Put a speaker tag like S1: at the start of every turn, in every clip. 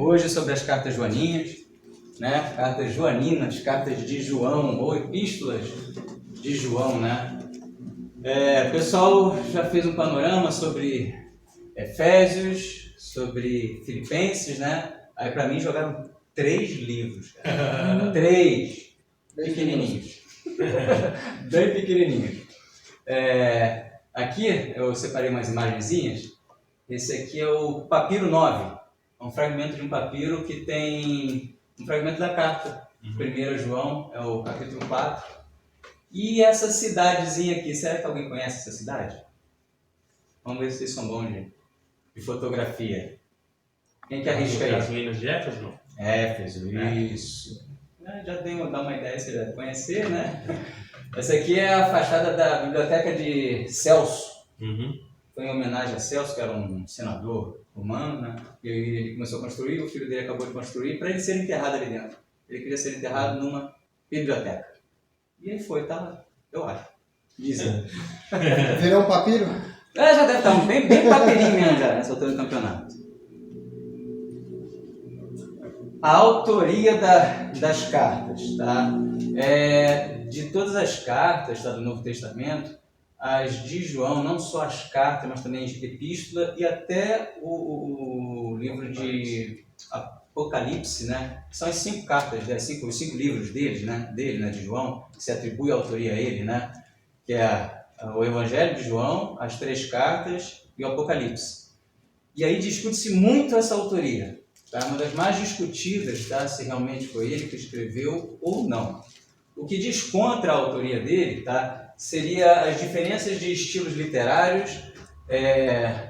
S1: hoje sobre as cartas joaninhas, né? Cartas joaninas, cartas de João ou epístolas de João, né? O pessoal já fez um panorama sobre Efésios, sobre Filipenses, né? Aí para mim jogaram 3 livros, cara. 3 pequenininhos, bem pequenininhos. Aqui eu separei umas imagenzinhas. Esse aqui é o Papiro 9, é um fragmento de um papiro que tem um fragmento da carta. 1 João, é o capítulo 4. E essa cidadezinha aqui, será que alguém conhece essa cidade? Vamos ver se vocês são bons de fotografia. Quem que arrisca aí?
S2: As ruínas de Éfeso, não?
S1: Éfeso, isso. Já dá uma ideia, você já conhecer, né? Essa aqui é a fachada da biblioteca de Celso. Foi em homenagem a Celso, que era um senador romano, né? E ele começou a construir, o filho dele acabou de construir, para ele ser enterrado ali dentro. Ele queria ser enterrado numa biblioteca. E ele foi, tá? Eu acho. Dizem.
S3: Virou um papiro?
S1: Já deve estar bem papirinho mesmo já, nessa altura do campeonato. A autoria das cartas, tá? De todas as cartas, tá, do Novo Testamento, as de João, não só as cartas, mas também as epístolas e até o livro de Apocalipse, né? São as 5 cartas, os 5 livros dele, né, de João, que se atribui a autoria a ele, né? Que é o Evangelho de João, as 3 cartas e o Apocalipse. E aí discute-se muito essa autoria. Tá? Uma das mais discutidas, tá? Se realmente foi ele que escreveu ou não. O que diz contra a autoria dele, tá? Seria as diferenças de estilos literários,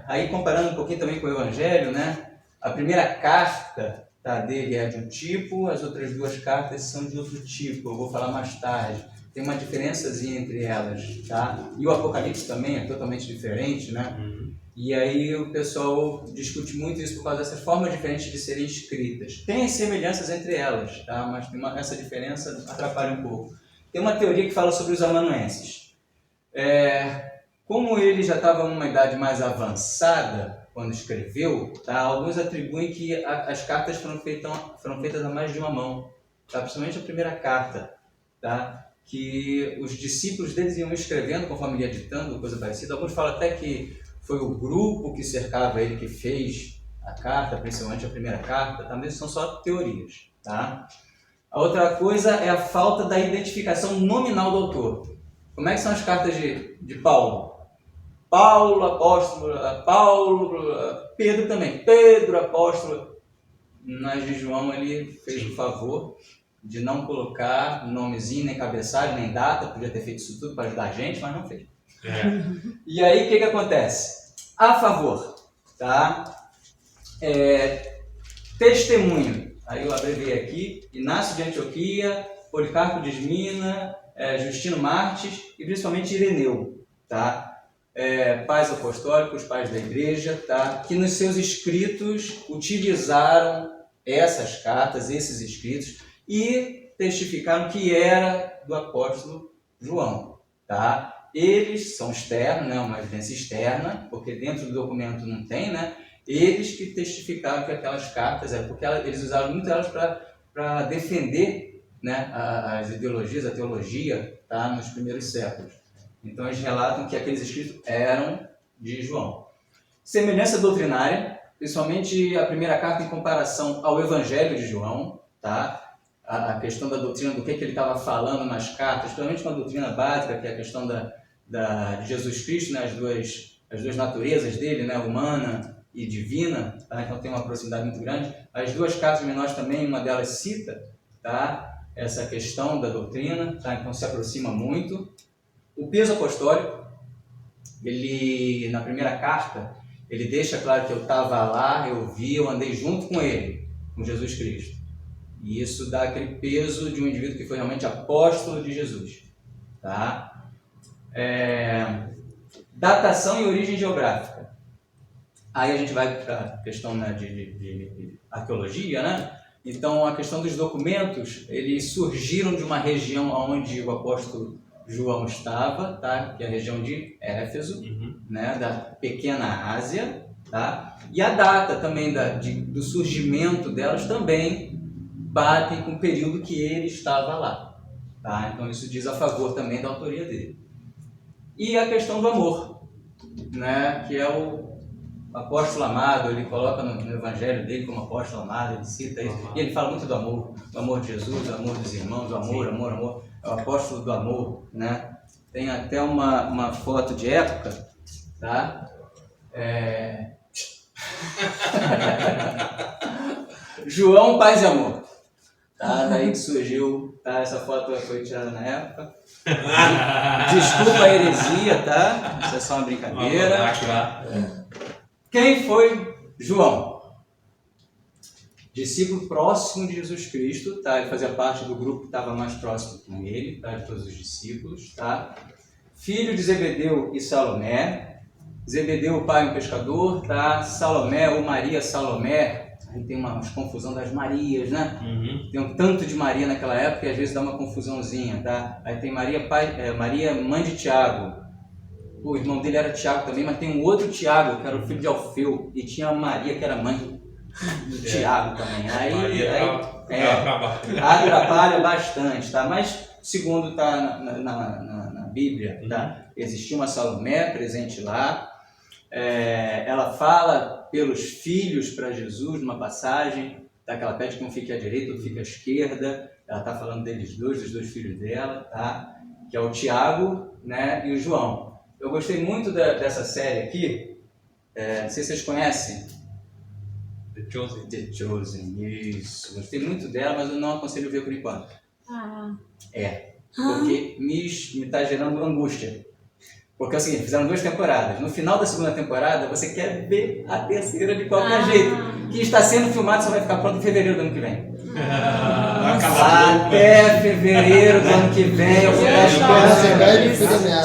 S1: aí comparando um pouquinho também com o Evangelho, né? A primeira carta, tá, dele é de um tipo, as outras 2 cartas são de outro tipo, eu vou falar mais tarde. Tem uma diferençazinha entre elas, tá? E o Apocalipse também é totalmente diferente, né? E aí o pessoal discute muito isso por causa dessas formas diferentes de serem escritas. Tem as semelhanças entre elas, tá? Mas essa diferença atrapalha um pouco. Tem uma teoria que fala sobre os amanuenses. Como ele já estava numa idade mais avançada quando escreveu, tá? Alguns atribuem que as cartas foram feitas a mais de uma mão, tá? Principalmente a primeira carta, tá? Que os discípulos deles iam escrevendo conforme ele ia ditando, coisa parecida. Alguns falam até que foi o grupo que cercava ele que fez a carta, principalmente a primeira carta, tá? Mas são só teorias, tá? A outra coisa é a falta da identificação nominal do autor. Como é que são as cartas de Paulo? Paulo, apóstolo, Pedro também, Pedro, apóstolo. Nas de João ele fez o favor de não colocar nomezinho, nem cabeçalho, nem data, podia ter feito isso tudo para ajudar a gente, mas não fez. E aí o que acontece? A favor, tá? Testemunho, aí eu abreviei aqui, Inácio de Antioquia, Policarpo de Esmina, Justino Martins e principalmente Ireneu, tá? Pais apostólicos, pais da igreja, tá? Que nos seus escritos utilizaram essas cartas, esses escritos e testificaram que era do apóstolo João, tá? Eles são externos, né? Uma evidência externa, porque dentro do documento não tem, né? Eles que testificaram que aquelas cartas, porque eles usaram muito elas para defender, né, as ideologias, a teologia, tá? Nos primeiros séculos. Então eles relatam que aqueles escritos eram de João. Semelhança doutrinária, principalmente a primeira carta em comparação ao Evangelho de João, tá? A questão da doutrina, do que ele estava falando nas cartas, principalmente com a doutrina básica, que é a questão de Jesus Cristo, né? As duas naturezas dele, né? Humana e divina, tá? Então tem uma proximidade muito grande. As 2 cartas menores também, uma delas cita, tá? Essa questão da doutrina, tá? Então se aproxima muito. O peso apostólico, ele, na primeira carta, ele deixa claro que eu estava lá, eu vi, eu andei junto com ele, com Jesus Cristo. E isso dá aquele peso de um indivíduo que foi realmente apóstolo de Jesus. Tá? Datação e origem geográfica. Aí a gente vai para a questão, né, de arqueologia, né? Então a questão dos documentos, eles surgiram de uma região onde o apóstolo João estava, tá? Que é a região de Éfeso, né? Da pequena Ásia, Tá? E a data também do surgimento delas também batem com o período que ele estava lá. Tá? Então isso diz a favor também da autoria dele. E a questão do amor, né? Que é o apóstolo amado, ele coloca no evangelho dele como apóstolo amado, ele cita isso, e ele fala muito do amor de Jesus, do amor dos irmãos, do amor, amor, é o apóstolo do amor, né? Tem até uma foto de época, tá? João, paz e amor. Tá? Daí que surgiu, tá? Essa foto foi tirada na época. Desculpa a heresia, tá? Isso é só uma brincadeira. Quem foi João? Discípulo próximo de Jesus Cristo, tá? Ele fazia parte do grupo que estava mais próximo com ele, tá? De todos os discípulos, tá? Filho de Zebedeu e Salomé. Zebedeu, o pai, um pescador, tá? Salomé ou Maria Salomé. Aí tem uma confusão das Marias, né? Tem um tanto de Maria naquela época e às vezes dá uma confusãozinha, tá? Aí tem Maria, Maria, mãe de Tiago. O irmão dele era Tiago também, mas tem um outro Tiago, que era o filho de Alfeu, e tinha a Maria, que era mãe do Tiago também. Aí atrapalha bastante, tá? Mas, segundo está na Bíblia, tá? Existia uma Salomé presente lá. Ela fala pelos filhos para Jesus numa passagem, tá? Que ela pede que um fique à direita, outro fique à esquerda. Ela está falando deles dois, dos dois filhos dela, tá? Que é o Tiago, né? E o João. Eu gostei muito dessa série aqui, não sei se vocês conhecem. The Chosen, isso. Gostei muito dela, mas eu não aconselho ver por enquanto. Porque me está gerando angústia. Porque é o seguinte, fizeram 2 temporadas. No final da segunda temporada, você quer ver a terceira de qualquer jeito. Que está sendo filmado, só vai ficar pronto em fevereiro do ano que vem. Até fevereiro do ano que vem eu vou estar esperando.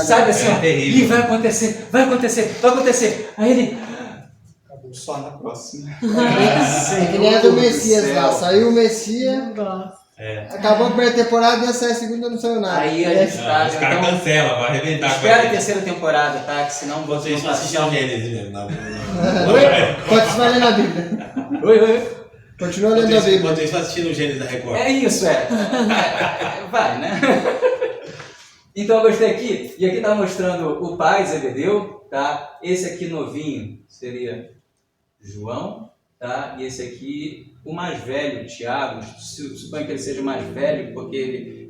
S1: Sabe assim, e vai acontecer. Aí ele... acabou só na próxima.
S3: É que nem a do Messias lá. Saiu o Messias... Acabou a primeira temporada e ia sair a segunda, não saiu nada.
S1: Aí a gente tá.
S2: Os caras cancelam, vai arrebentar.
S1: Espera a terceira temporada, tá? Que senão
S2: vocês vão assistir o Gênesis mesmo.
S3: Continua lendo a Bíblia.
S1: Oi.
S3: Continua lendo a Bíblia.
S2: Vocês vão assistir o Gênesis da Record.
S1: É isso, vai, né? Então eu gostei aqui. E aqui tá mostrando o pai, Zebedeu, tá? Esse aqui novinho seria João, tá? E esse aqui, o mais velho, Tiago. Suponho que ele seja o mais velho, porque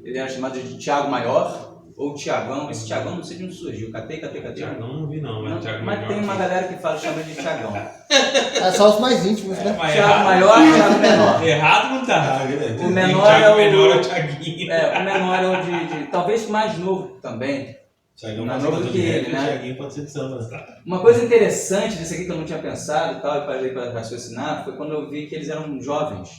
S1: ele era chamado de Tiago Maior, ou Tiagão. Esse Tiagão não sei de onde surgiu. Catei.
S2: Tiagão não vi não, mas Tiago
S1: Mas tem uma galera que chama de Tiagão.
S3: É só os mais íntimos, né?
S1: Tiago Maior e Tiago Menor.
S2: Errado não tá.
S1: O menor é o
S2: Tiaguinho.
S1: O menor é o de talvez mais novo também.
S2: Tiagão
S1: mais novo do que ele, né?
S2: Tiaguinho pode ser de samba, tá?
S1: Uma coisa interessante disso aqui que eu não tinha pensado e tal, e parei para raciocinar, foi quando eu vi que eles eram jovens.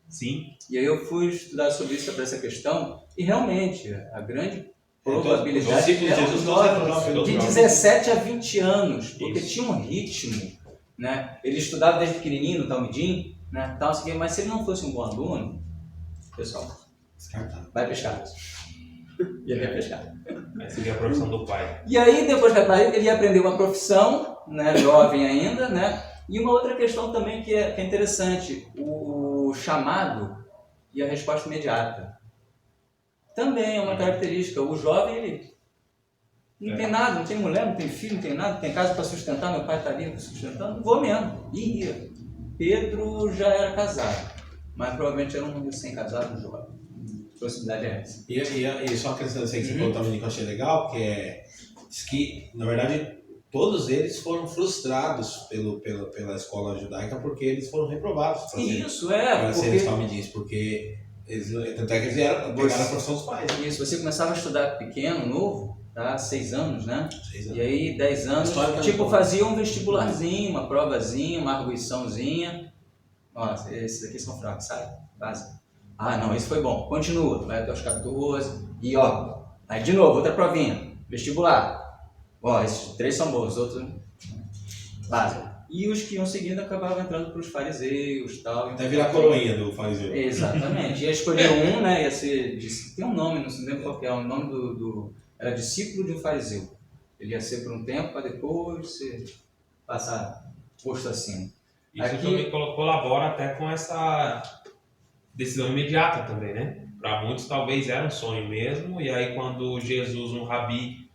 S2: Sim.
S1: E aí eu fui estudar sobre essa questão, e realmente, a grande probabilidade eram jovens, de 17 a 20 anos, porque tinha um ritmo, né? Ele estudava desde pequenininho no Talmidim, né? Tal, assim, mas se ele não fosse um bom aluno, pessoal, vai pescar. E ele ia pescar.
S2: Essa seria a profissão do pai.
S1: E aí, depois ele ia aprender uma profissão, né, jovem ainda, né? E uma outra questão também que é interessante, o chamado e a resposta imediata. Também é uma característica. O jovem, ele não tem nada, não tem mulher, não tem filho, não tem nada, não tem casa para sustentar, meu pai está ali sustentando, vou mesmo. E ia. Pedro já era casado, mas provavelmente era um recém-casado jovem. A possibilidade é essa.
S2: E só que você falou também que eu achei legal, diz que, na verdade, todos eles foram frustrados pela escola judaica porque eles foram reprovados para serem talmidim, porque tanto é que eles pegaram a profissão dos pais.
S1: Isso, você começava a estudar pequeno, novo, tá? 6 anos, né?
S2: 6 anos.
S1: E aí 10 anos, fazia um vestibularzinho, uma provazinha, uma arguiçãozinha. Nossa, esses aqui são fracos, sabe? Básico. Ah, não, esse foi bom. Continua, vai até os 14. E aí de novo, outra provinha. Vestibular. Esses 3 são bons, os outros básico. E os que iam seguindo acabavam entrando para os fariseus, tal.
S2: Até virar coroinha do fariseu.
S1: Exatamente. Ia escolher um, né? Ia ser. Tem um nome, não se lembra qual que é. O nome era discípulo de um fariseu. Ele ia ser por um tempo para depois passar posto acima.
S4: Isso aqui também colabora até com essa decisão imediata também, né? Para muitos talvez era um sonho mesmo, e aí quando Jesus, um rabi,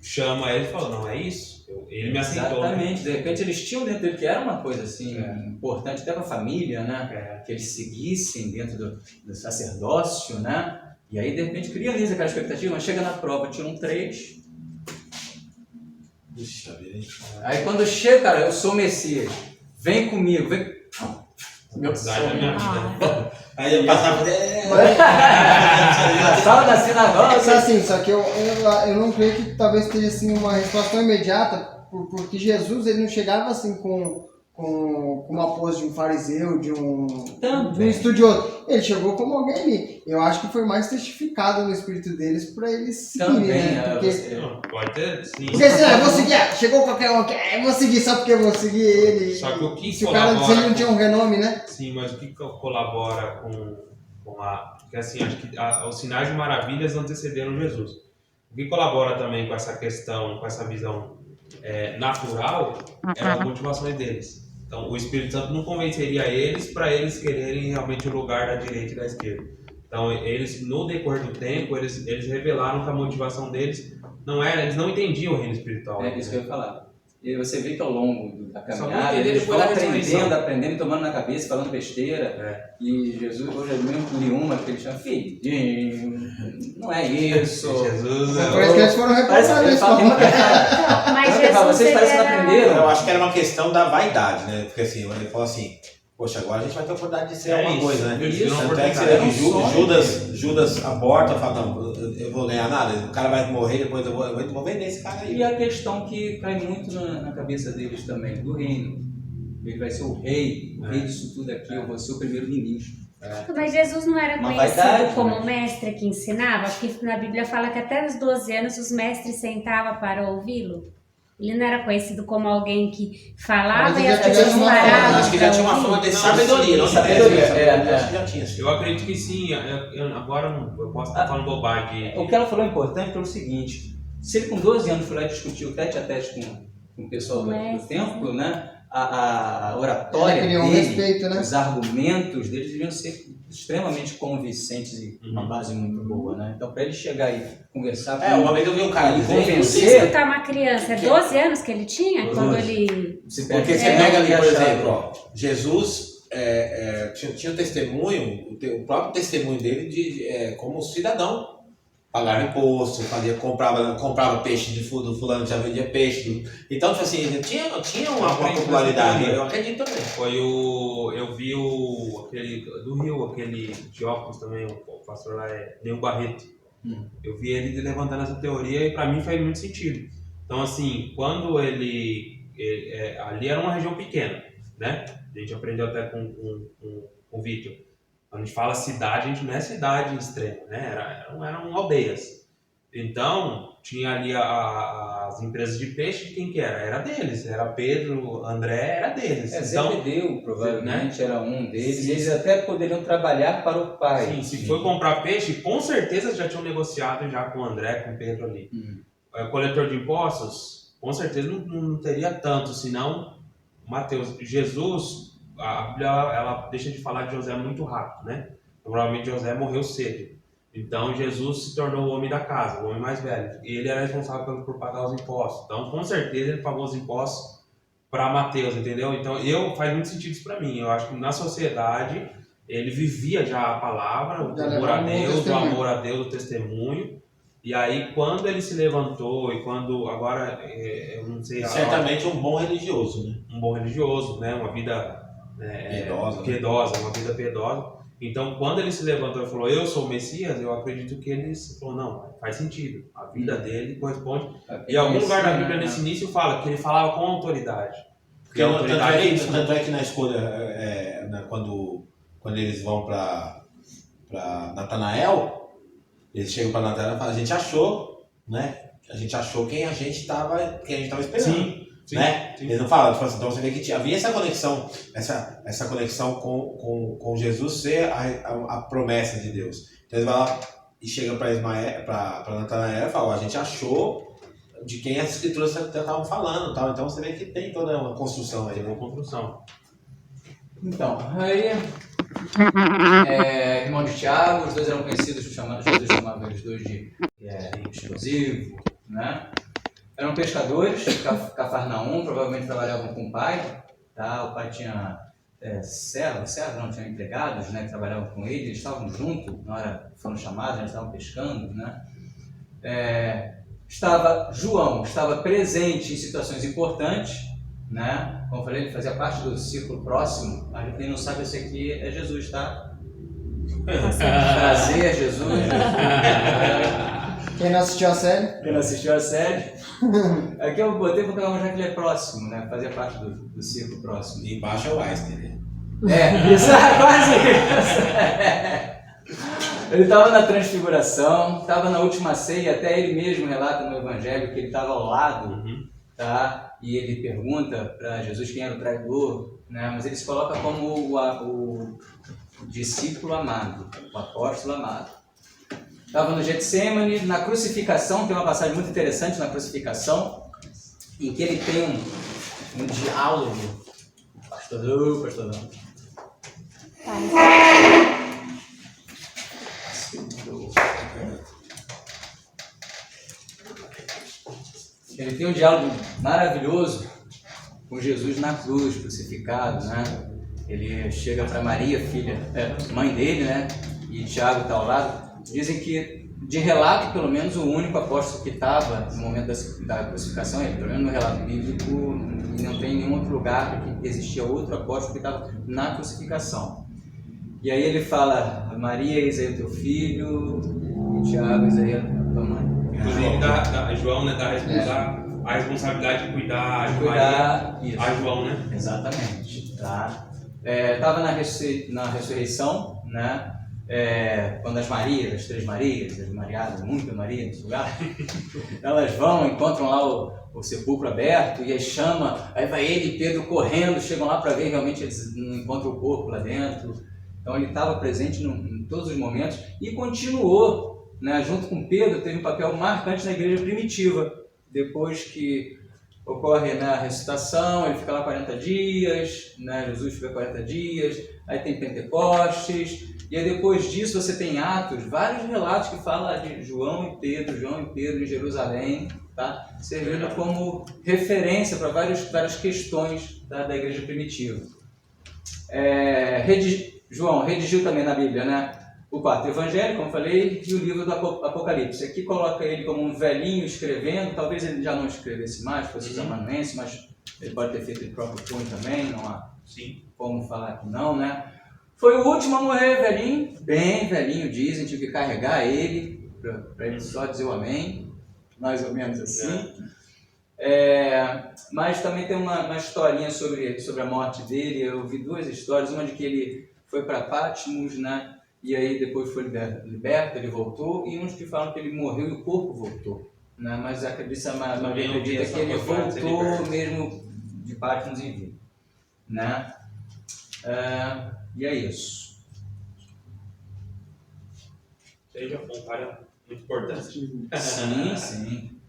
S4: chama ele e fala, não, é isso? Ele me aceitou.
S1: Exatamente, de repente eles tinham dentro dele que era uma coisa assim, importante até para a família, né? Que eles seguissem dentro do sacerdócio, né? E aí de repente cria ali aquela expectativa, mas chega na prova, tiram 3.
S2: Puxa vida.
S1: Aí quando chega, cara, eu sou o Messias, vem comigo, vem. Meu sonho.
S2: Aí eu passava.
S1: Sala da sinagoga.
S3: Assim, só que eu não creio que talvez esteja assim, uma resposta tão imediata, porque Jesus ele não chegava assim com uma pose de um fariseu, de um estudioso. Ele chegou como alguém ali. Eu acho que foi mais testificado no espírito deles para eles seguirem, né? Porque,
S4: pode ter, sim.
S3: Porque assim, eu vou seguir, chegou qualquer um aqui, eu vou seguir só porque eu vou seguir ele.
S4: Só que o que
S3: se o cara ele não tinha um renome, né?
S4: Sim, mas o que colabora com a... Porque assim, acho que os sinais de maravilhas antecederam Jesus. O que colabora também com essa questão, com essa visão natural, eram as motivações deles. Então, o Espírito Santo não convenceria eles para eles quererem realmente o lugar da direita e da esquerda. Então, eles, no decorrer do tempo, eles revelaram que a motivação deles não era, eles não entendiam o reino espiritual.
S1: É isso que eu ia falar. E você vê que ao longo da caminhada, eles vão aprendendo, tomando na cabeça, falando besteira. E Jesus, hoje mesmo li uma que ele chama filhinho, não é isso.
S4: Jesus
S3: parece que eles foram repassando isso.
S5: Mas Jesus,
S1: vocês parecem que aprenderam.
S2: Eu acho que era uma questão da vaidade, né? Porque assim, ele falou assim, poxa, agora a gente vai ter a oportunidade de ser alguma coisa, né? Tanto é que você vê que Judas aborta, fala, não, eu vou ganhar nada, o cara vai morrer, depois eu vou vender esse cara aí.
S1: E a questão que cai muito na cabeça deles também, do reino. Ele vai ser o rei disso tudo aqui, eu vou ser o primeiro-ministro.
S5: Mas Jesus não era conhecido como mestre que ensinava? Porque na Bíblia fala que até os 12 anos os mestres sentavam para ouvi-lo. Ele não era conhecido como alguém que falava e as pessoas paravam.
S2: Acho que já tinha uma forma de sabedoria, não
S1: sabedoria.
S2: Acho que já tinha.
S4: Eu acredito que sim. Agora eu posso estar falando bobagem.
S1: O que ela falou é importante pelo seguinte: se ele com 12 anos foi lá discutir o tete a tete com o pessoal do templo, né? A oratória dele,
S3: respeito, né?
S1: Os argumentos deles deviam ser extremamente convincentes e uma base muito boa, né? Então, para ele chegar e conversar com
S2: uma vez eu vi um cara
S1: e convencer...
S5: escutar uma criança, 12 anos que ele tinha? Quando ele...
S2: Porque você pega ali, por exemplo, ó, Jesus tinha um testemunho, o próprio testemunho dele como cidadão. Pagava imposto, comprava peixe do fulano, já vendia peixe. Então, tipo assim, tinha uma popularidade. Eu acredito também.
S4: Eu vi aquele do Rio, aquele de óculos também, o pastor lá Leão Barreto. Eu vi ele levantando essa teoria e para mim faz muito sentido. Então, assim, quando ali era uma região pequena, né? A gente aprendeu até com o Vítor. Quando a gente fala cidade, a gente não é cidade extrema, né? Eram aldeias. Então, tinha ali as empresas de peixe, de quem que era? Era deles. Era Pedro, André, era deles.
S1: Zebedeu, provavelmente, era um deles. Sim. Eles até poderiam trabalhar para o pai.
S4: Sim, se foi comprar peixe, com certeza já tinham negociado já com o André, com o Pedro ali. Coletor de impostos, com certeza não teria tanto, senão, Mateus, Jesus... A Bíblia ela deixa de falar de José muito rápido, né? Provavelmente José morreu cedo. Então Jesus se tornou o homem da casa, o homem mais velho. E ele era responsável por pagar os impostos. Então, com certeza, ele pagou os impostos para Mateus, entendeu? Então, faz muito sentido isso para mim. Eu acho que na sociedade ele vivia já a palavra, o temor a Deus, o amor a Deus, o testemunho. E aí, quando ele se levantou e quando agora, eu não sei...
S2: Certamente um bom religioso, né?
S4: Um bom religioso, né? Uma vida... piedosa, uma vida piedosa. Então, quando ele se levantou e falou, eu sou o Messias, eu acredito que ele falou, não, faz sentido. A vida dele corresponde. E em algum lugar da Bíblia, nesse início, fala que ele falava com autoridade.
S2: Porque a autoridade tanto é que na escolha, quando eles vão para Natanael, eles chegam para Natanael e falam, a gente achou, né? A gente achou quem a gente estava esperando. Sim, né? Sim. Ele não fala, tipo assim, então você vê que havia essa conexão com Jesus ser a promessa de Deus. Então ele vai lá e chega para Natanael e fala, a gente achou de quem as escrituras estavam falando, tal. Então você vê que tem toda uma construção aí.
S4: Tem uma construção.
S1: Então, aí, irmão de Tiago, os dois eram conhecidos, Jesus chamava eles dois de explosivo, né? Eram pescadores de Cafarnaum, provavelmente trabalhavam com o pai, tá? O pai tinha servos não, tinha empregados, né, que trabalhavam com ele, eles estavam juntos, na hora que foram chamados, eles estavam pescando, né? João estava presente em situações importantes, né? Como eu falei, ele fazia parte do círculo próximo. Quem não sabe, esse aqui é Jesus, tá? Prazer, Jesus.
S3: Quem não assistiu a série?
S1: Quem não assistiu a série. Aqui eu botei porque já que ele é próximo, né? Fazia parte do círculo próximo.
S2: E embaixo é o Einstein, né?
S1: Isso é quase isso. Ele estava na transfiguração, estava na última ceia, até ele mesmo relata no Evangelho que ele estava ao lado, tá? E ele pergunta para Jesus quem era o traidor, né? Mas ele se coloca como o discípulo amado, o apóstolo amado. Estava no Getsemane, na crucificação, tem uma passagem muito interessante na crucificação, em que ele tem um diálogo. Pastorzão. Ele tem um diálogo maravilhoso com Jesus na cruz, crucificado, né? Ele chega para Maria, mãe dele, né? E Tiago está ao lado. Dizem que, de relato, pelo menos o único apóstolo que estava no momento da crucificação, pelo menos no relato bíblico, não tem nenhum outro lugar que existia outro apóstolo que estava na crucificação. E aí ele fala: Maria, eis aí o teu filho, e Tiago, eis aí a tua mãe.
S4: Inclusive, João, né, dá a responsabilidade de cuidar de Maria a João, né?
S1: Exatamente. Tá? Estava na ressurreição, né? Quando as três Marias, as Mariadas, muita Maria nesse lugar, elas encontram lá o sepulcro aberto e aí chama, aí vai ele e Pedro correndo, chegam lá para ver, realmente eles não encontram o corpo lá dentro. Então ele estava presente em todos os momentos e continuou, né, junto com Pedro, teve um papel marcante na igreja primitiva. Depois que ocorre, né, a ressuscitação, ele fica lá 40 dias, né, Jesus fica 40 dias, aí tem Pentecostes, e aí depois disso você tem Atos, vários relatos que falam de João e Pedro em Jerusalém, tá? Servindo como referência para várias questões da igreja primitiva. João redigiu também na Bíblia, né, o quarto evangelho, como falei, e o livro do Apocalipse. Aqui coloca ele como um velhinho escrevendo, talvez ele já não escrevesse mais, fosse amanuense, mas ele pode ter feito o próprio punho também, não há como falar que não, né? Foi o último a morrer, velhinho, bem velhinho, dizem, tive que carregar ele, para ele só dizer o amém, mais ou menos assim. Mas também tem uma historinha sobre a morte dele. Eu ouvi duas histórias, uma de que ele foi para Patmos, né? E aí depois foi liberto, ele voltou, e uns que falam que ele morreu e o corpo voltou, né? Mas acredita que ele voltou mesmo de Patmos em vida, né? E é isso.
S4: Seja um cara muito importante.
S1: Sim.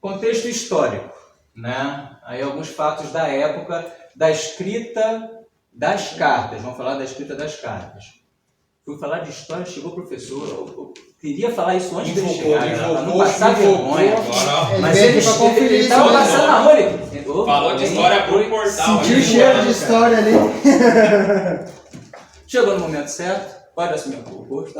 S1: Contexto histórico, né? Aí alguns fatos da época da escrita das cartas. Vamos falar da escrita das cartas. Fui falar de história, chegou o professor. Eu queria falar isso antes dele chegar, para não passar vergonha. Mas ele estava passando na rua.
S4: Falou de história pro portal.
S3: Sentiu o cheiro de história ali.
S1: Chegou no momento certo, pode assumir o posto.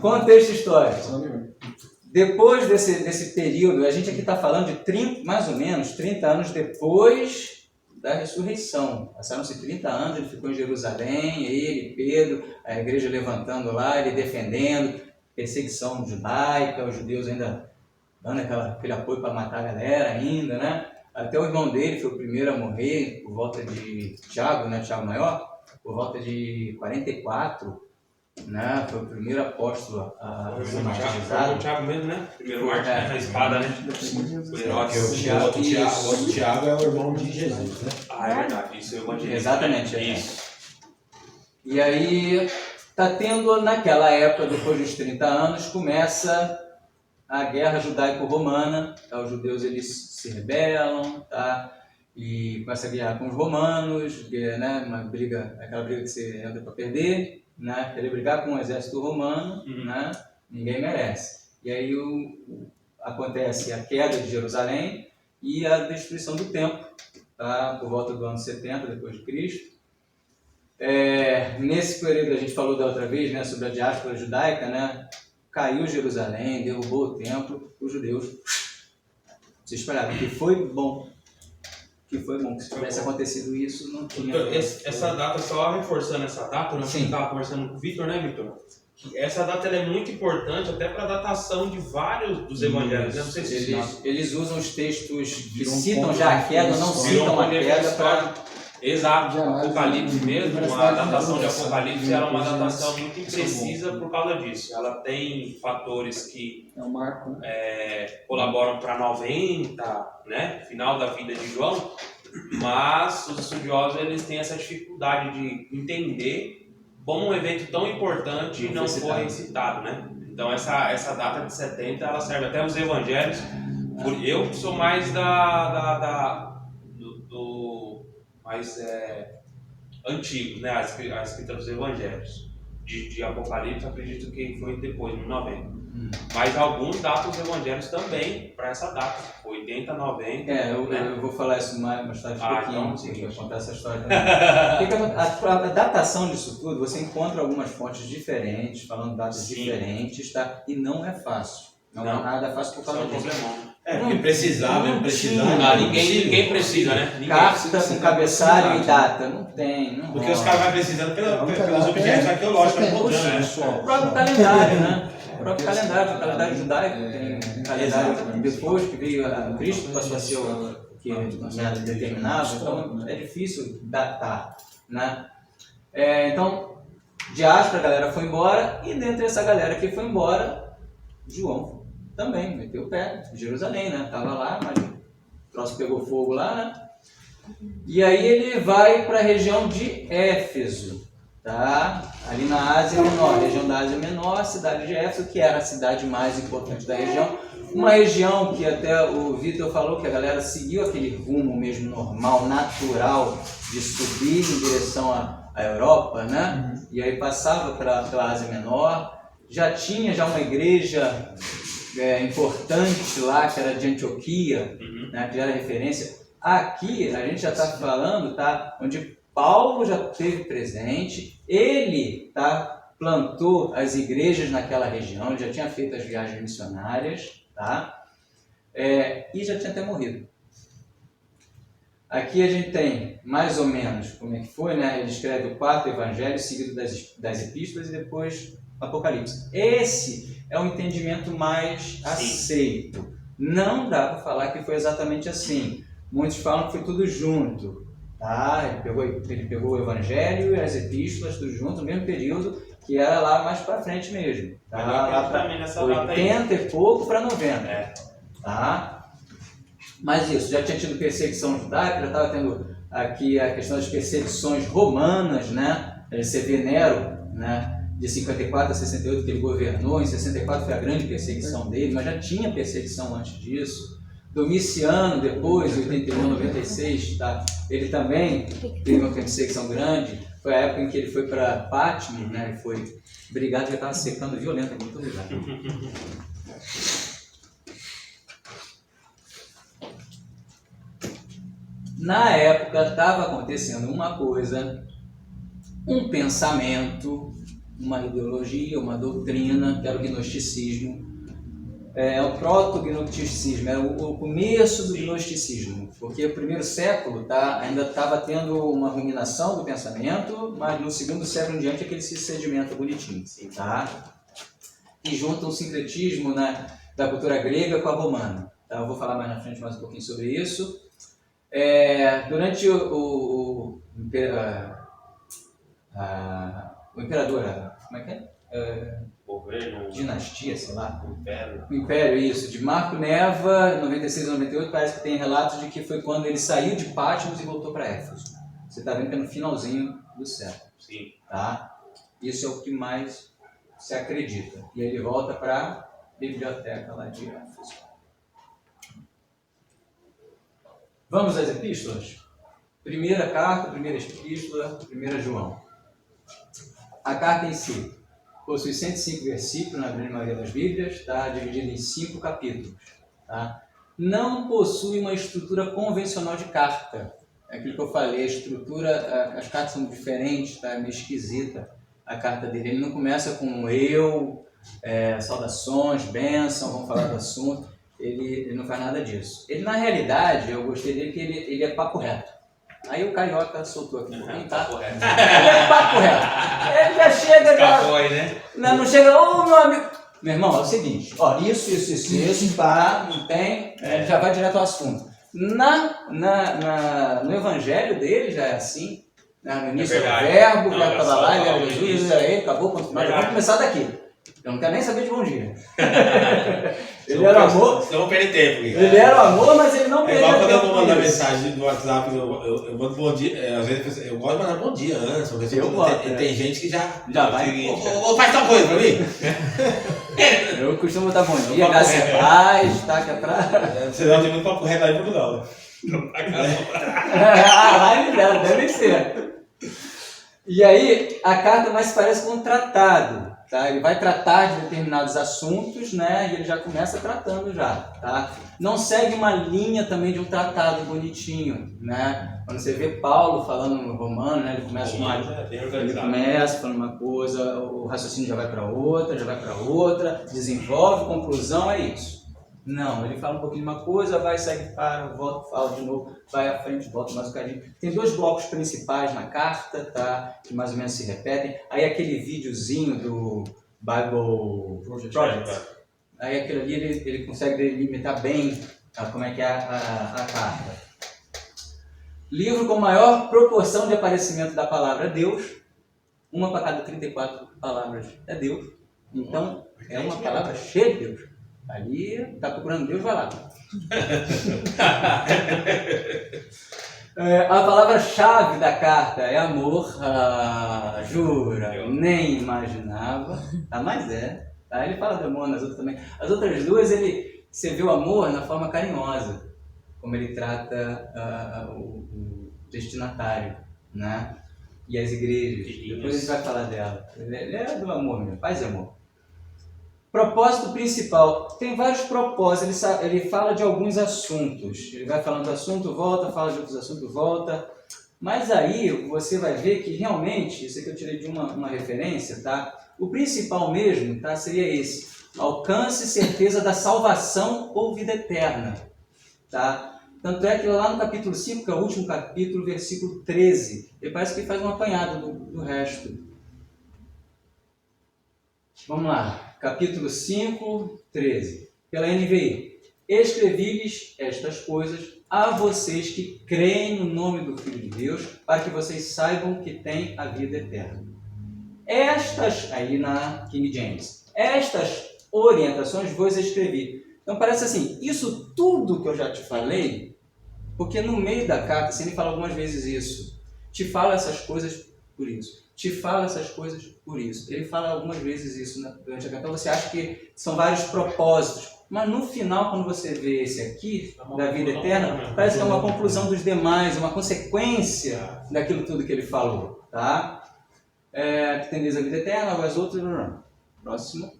S1: Contexto histórico. Depois desse período, a gente aqui está falando de mais ou menos 30 anos depois da ressurreição. Passaram-se 30 anos, ele ficou em Jerusalém, ele, Pedro, a igreja levantando lá, ele defendendo, perseguição judaica, os judeus ainda dando aquele apoio para matar a galera ainda, né? Até o irmão dele foi o primeiro a morrer, por volta de Tiago, né? Tiago Maior, por volta de 44, né? Foi o primeiro apóstolo a ser martirizado.
S4: Foi o Tiago mesmo, né? Primeiro Marte, a espada, né?
S2: O outro Tiago é o irmão de Jesus, né?
S4: É verdade, isso eu imaginei.
S1: Exatamente, isso. E aí, tá tendo naquela época, depois dos 30 anos, começa a guerra judaico-romana, tá? Os judeus eles se rebelam, tá? E começa a guerra com os romanos, né? Aquela briga que você entra para perder, né? Querer brigar com o exército romano, né? Ninguém merece. E aí acontece a queda de Jerusalém e a destruição do templo, tá? Por volta do ano 70 depois de Cristo. Nesse período a gente falou da outra vez, né, sobre a diáspora judaica, né? Caiu Jerusalém, derrubou o templo, os judeus se espalharam, que foi bom. Que se tivesse acontecido isso, não tinha...
S4: Então, essa data, só reforçando essa data, nós estávamos conversando com o Vitor, né, Vitor? Essa data ela é muito importante até para a datação de vários dos evangelhos. Não sei se
S1: eles usam os textos que citam já a queda, não citam a queda para...
S4: Exato, Apocalipse mesmo, a datação de Apocalipse era uma datação muito imprecisa por causa disso. Ela tem fatores que colaboram para 90, né, final da vida de João, mas os estudiosos eles têm essa dificuldade de entender como um evento tão importante não foi citado, né? Então essa data de 70 ela serve até os evangelhos. Eu sou mais mais antigo, né? A escrita dos evangelhos. De Apocalipse, acredito que foi depois, no 90. Mas alguns datam os evangelhos também para essa data, 80, 90.
S1: Eu vou falar isso mais tarde um pouquinho, vou contar essa história também. A datação disso tudo, você encontra algumas fontes diferentes, falando datas diferentes, tá? E não é fácil. Não é nada fácil por causa disso.
S2: Porque precisava.
S4: Ninguém precisa, né?
S1: Carta com cabeçalho e data. Não tem.
S2: Porque os caras vão precisando pelos objetos arqueológicos mudando, né?
S1: O próprio calendário, né? O calendário judaico tem calendário depois que veio a Cristo, passou a ser o que determinava, então é difícil datar, né? Então, diáspora, a galera foi embora, e dentre essa galera que foi embora, João também meteu o pé em Jerusalém, né? Tava lá, mas o troço pegou fogo lá, né? E aí ele vai para a região de Éfeso, tá? Ali na Ásia Menor, região da Ásia Menor, a cidade de Éfeso, que era a cidade mais importante da região. Uma região que até o Vitor falou que a galera seguiu aquele rumo mesmo normal, natural, de subir em direção à Europa, né? E aí passava pela Ásia Menor. Já tinha uma igreja importante lá, que era de Antioquia, né, que era referência. Aqui a gente já está falando, tá, onde Paulo já esteve presente, ele plantou as igrejas naquela região, ele já tinha feito as viagens missionárias, tá, e já tinha até morrido. Aqui a gente tem mais ou menos como é que foi, né? Ele escreve o 4 evangelho seguido das epístolas e depois Apocalipse. Esse é o entendimento mais aceito. Não dá para falar que foi exatamente assim. Muitos falam que foi tudo junto. Tá? Ele pegou o evangelho e as epístolas tudo junto no mesmo período, que era lá mais para frente mesmo. Tá? Lá para 80 e pouco para 90. Tá? Mas isso, já tinha tido perseguição judaica, já estava tendo aqui a questão das perseguições romanas, né? Você vê Nero, né? De 54 a 68 que ele governou, em 64 foi a grande perseguição dele, mas já tinha perseguição antes disso. Domiciano, depois, em 81, 96, tá? Ele também teve uma perseguição grande. Foi a época em que ele foi para Pátimo, né? Ele foi brigado, já estava secando violento em muito lugar. Na época estava acontecendo uma coisa, um pensamento, uma ideologia, uma doutrina, que era o gnosticismo. O proto-gnosticismo, era o começo do gnosticismo, porque o primeiro século ainda estava tendo uma ruminação do pensamento, mas no segundo século em diante é que ele se sedimenta bonitinho. Tá? E junta um sincretismo, né, da cultura grega com a romana. Tá? Eu vou falar mais na frente mais um pouquinho sobre isso. Durante o imperador, como é que é?
S4: Governo,
S1: dinastia, sei lá.
S4: Império.
S1: O Império, isso. De Marco Neva, em 96 a 98, parece que tem relatos de que foi quando ele saiu de Patmos e voltou para Éfeso. Você está vendo que é no finalzinho do século.
S4: Sim.
S1: Tá? Isso é o que mais se acredita. E ele volta para biblioteca lá de Éfeso. Vamos às epístolas? Primeira carta, primeira epístola, 1 João. A carta em si possui 105 versículos na grande maioria das Bíblias, está dividida em 5 capítulos. Tá? Não possui uma estrutura convencional de carta. É aquilo que eu falei, a estrutura, as cartas são diferentes, tá? É meio esquisita a carta dele. Ele não começa com eu, saudações, bênção, vamos falar do assunto. Ele não faz nada disso. Ele, na realidade, eu gostei dele que ele é papo reto. Aí o Carioca soltou aqui um pouquinho, tá? Papo reto. Ele é papo reto. Ele já chega...
S4: Cafói, né?
S1: Não chega, ô meu amigo... Meu irmão, é o seguinte, ó, isso, pá, não tem, já vai direto ao assunto. No evangelho dele já é assim, né? No início era o verbo, já estava lá, ele era Jesus, era ele, acabou, ponto final, vamos começar daqui. Eu não quero nem saber de bom dia. Ele era o amor.
S2: Senão vou perder tempo.
S1: Ele era o amor, mas ele não perdia tempo.
S2: Igual quando eu vou mandar mensagem no WhatsApp, eu mando bom dia. Às vezes eu gosto de mandar bom dia antes. Tem gente que já vai. Faz tal coisa pra mim.
S1: Eu costumo botar bom dia, graças a paz, tá aqui atrás.
S2: Você não tem muito papo reto aí em Portugal, né?
S1: Lá deve ser. E aí, a carta mais parece com um tratado, tá? Ele vai tratar de determinados assuntos, né? E ele já começa tratando já, tá? Não segue uma linha também de um tratado bonitinho, né? Quando você vê Paulo falando no Romano, né? Ele começa falando uma coisa, o raciocínio já vai para outra, desenvolve, conclusão, é isso. Não, ele fala um pouquinho de uma coisa, vai, segue, para, volta, fala de novo, vai à frente, volta mais um bocadinho. Tem 2 blocos principais na carta, tá? Que mais ou menos se repetem. Aí aquele videozinho do Bible Project, aí aquilo ali ele consegue delimitar bem como é que é a carta. Livro com maior proporção de aparecimento da palavra Deus, 1 para cada 34 palavras é Deus. Então, é uma palavra cheia de Deus. Ali, está procurando Deus, vai lá. A palavra-chave da carta é amor. Jura, nem imaginava. Mas é. Tá? Ele fala de amor nas outras também. As outras duas, você vê o amor na forma carinhosa, como ele trata o destinatário, né? E as igrejas. Depois a gente vai falar dela. Ele é do amor mesmo, paz e amor. Propósito principal. Tem vários propósitos, ele fala de alguns assuntos. Ele vai falando do assunto, volta, fala de outros assuntos, volta. Mas aí você vai ver que realmente, isso aqui eu tirei de uma referência, tá? O principal mesmo, tá? Seria esse. Alcance e certeza da salvação ou vida eterna. Tá? Tanto é que lá no capítulo 5, que é o último capítulo, versículo 13, ele parece que faz um apanhado do resto. Vamos lá. Capítulo 5, 13. Pela NVI. Escrevi-lhes estas coisas a vocês que creem no nome do Filho de Deus, para que vocês saibam que têm a vida eterna. Estas, aí na King James, estas orientações vos escrevi. Então parece assim, isso tudo que eu já te falei, porque no meio da carta, assim, ele fala algumas vezes isso. Te fala essas coisas por isso. Te fala essas coisas por isso. Ele fala algumas vezes isso durante a carta. Então você acha que são vários propósitos. Mas no final, quando você vê esse aqui, da vida eterna, parece que é uma conclusão dos demais, uma consequência daquilo tudo que ele falou. Tá? Que tem a vida eterna, as outras... Próximo.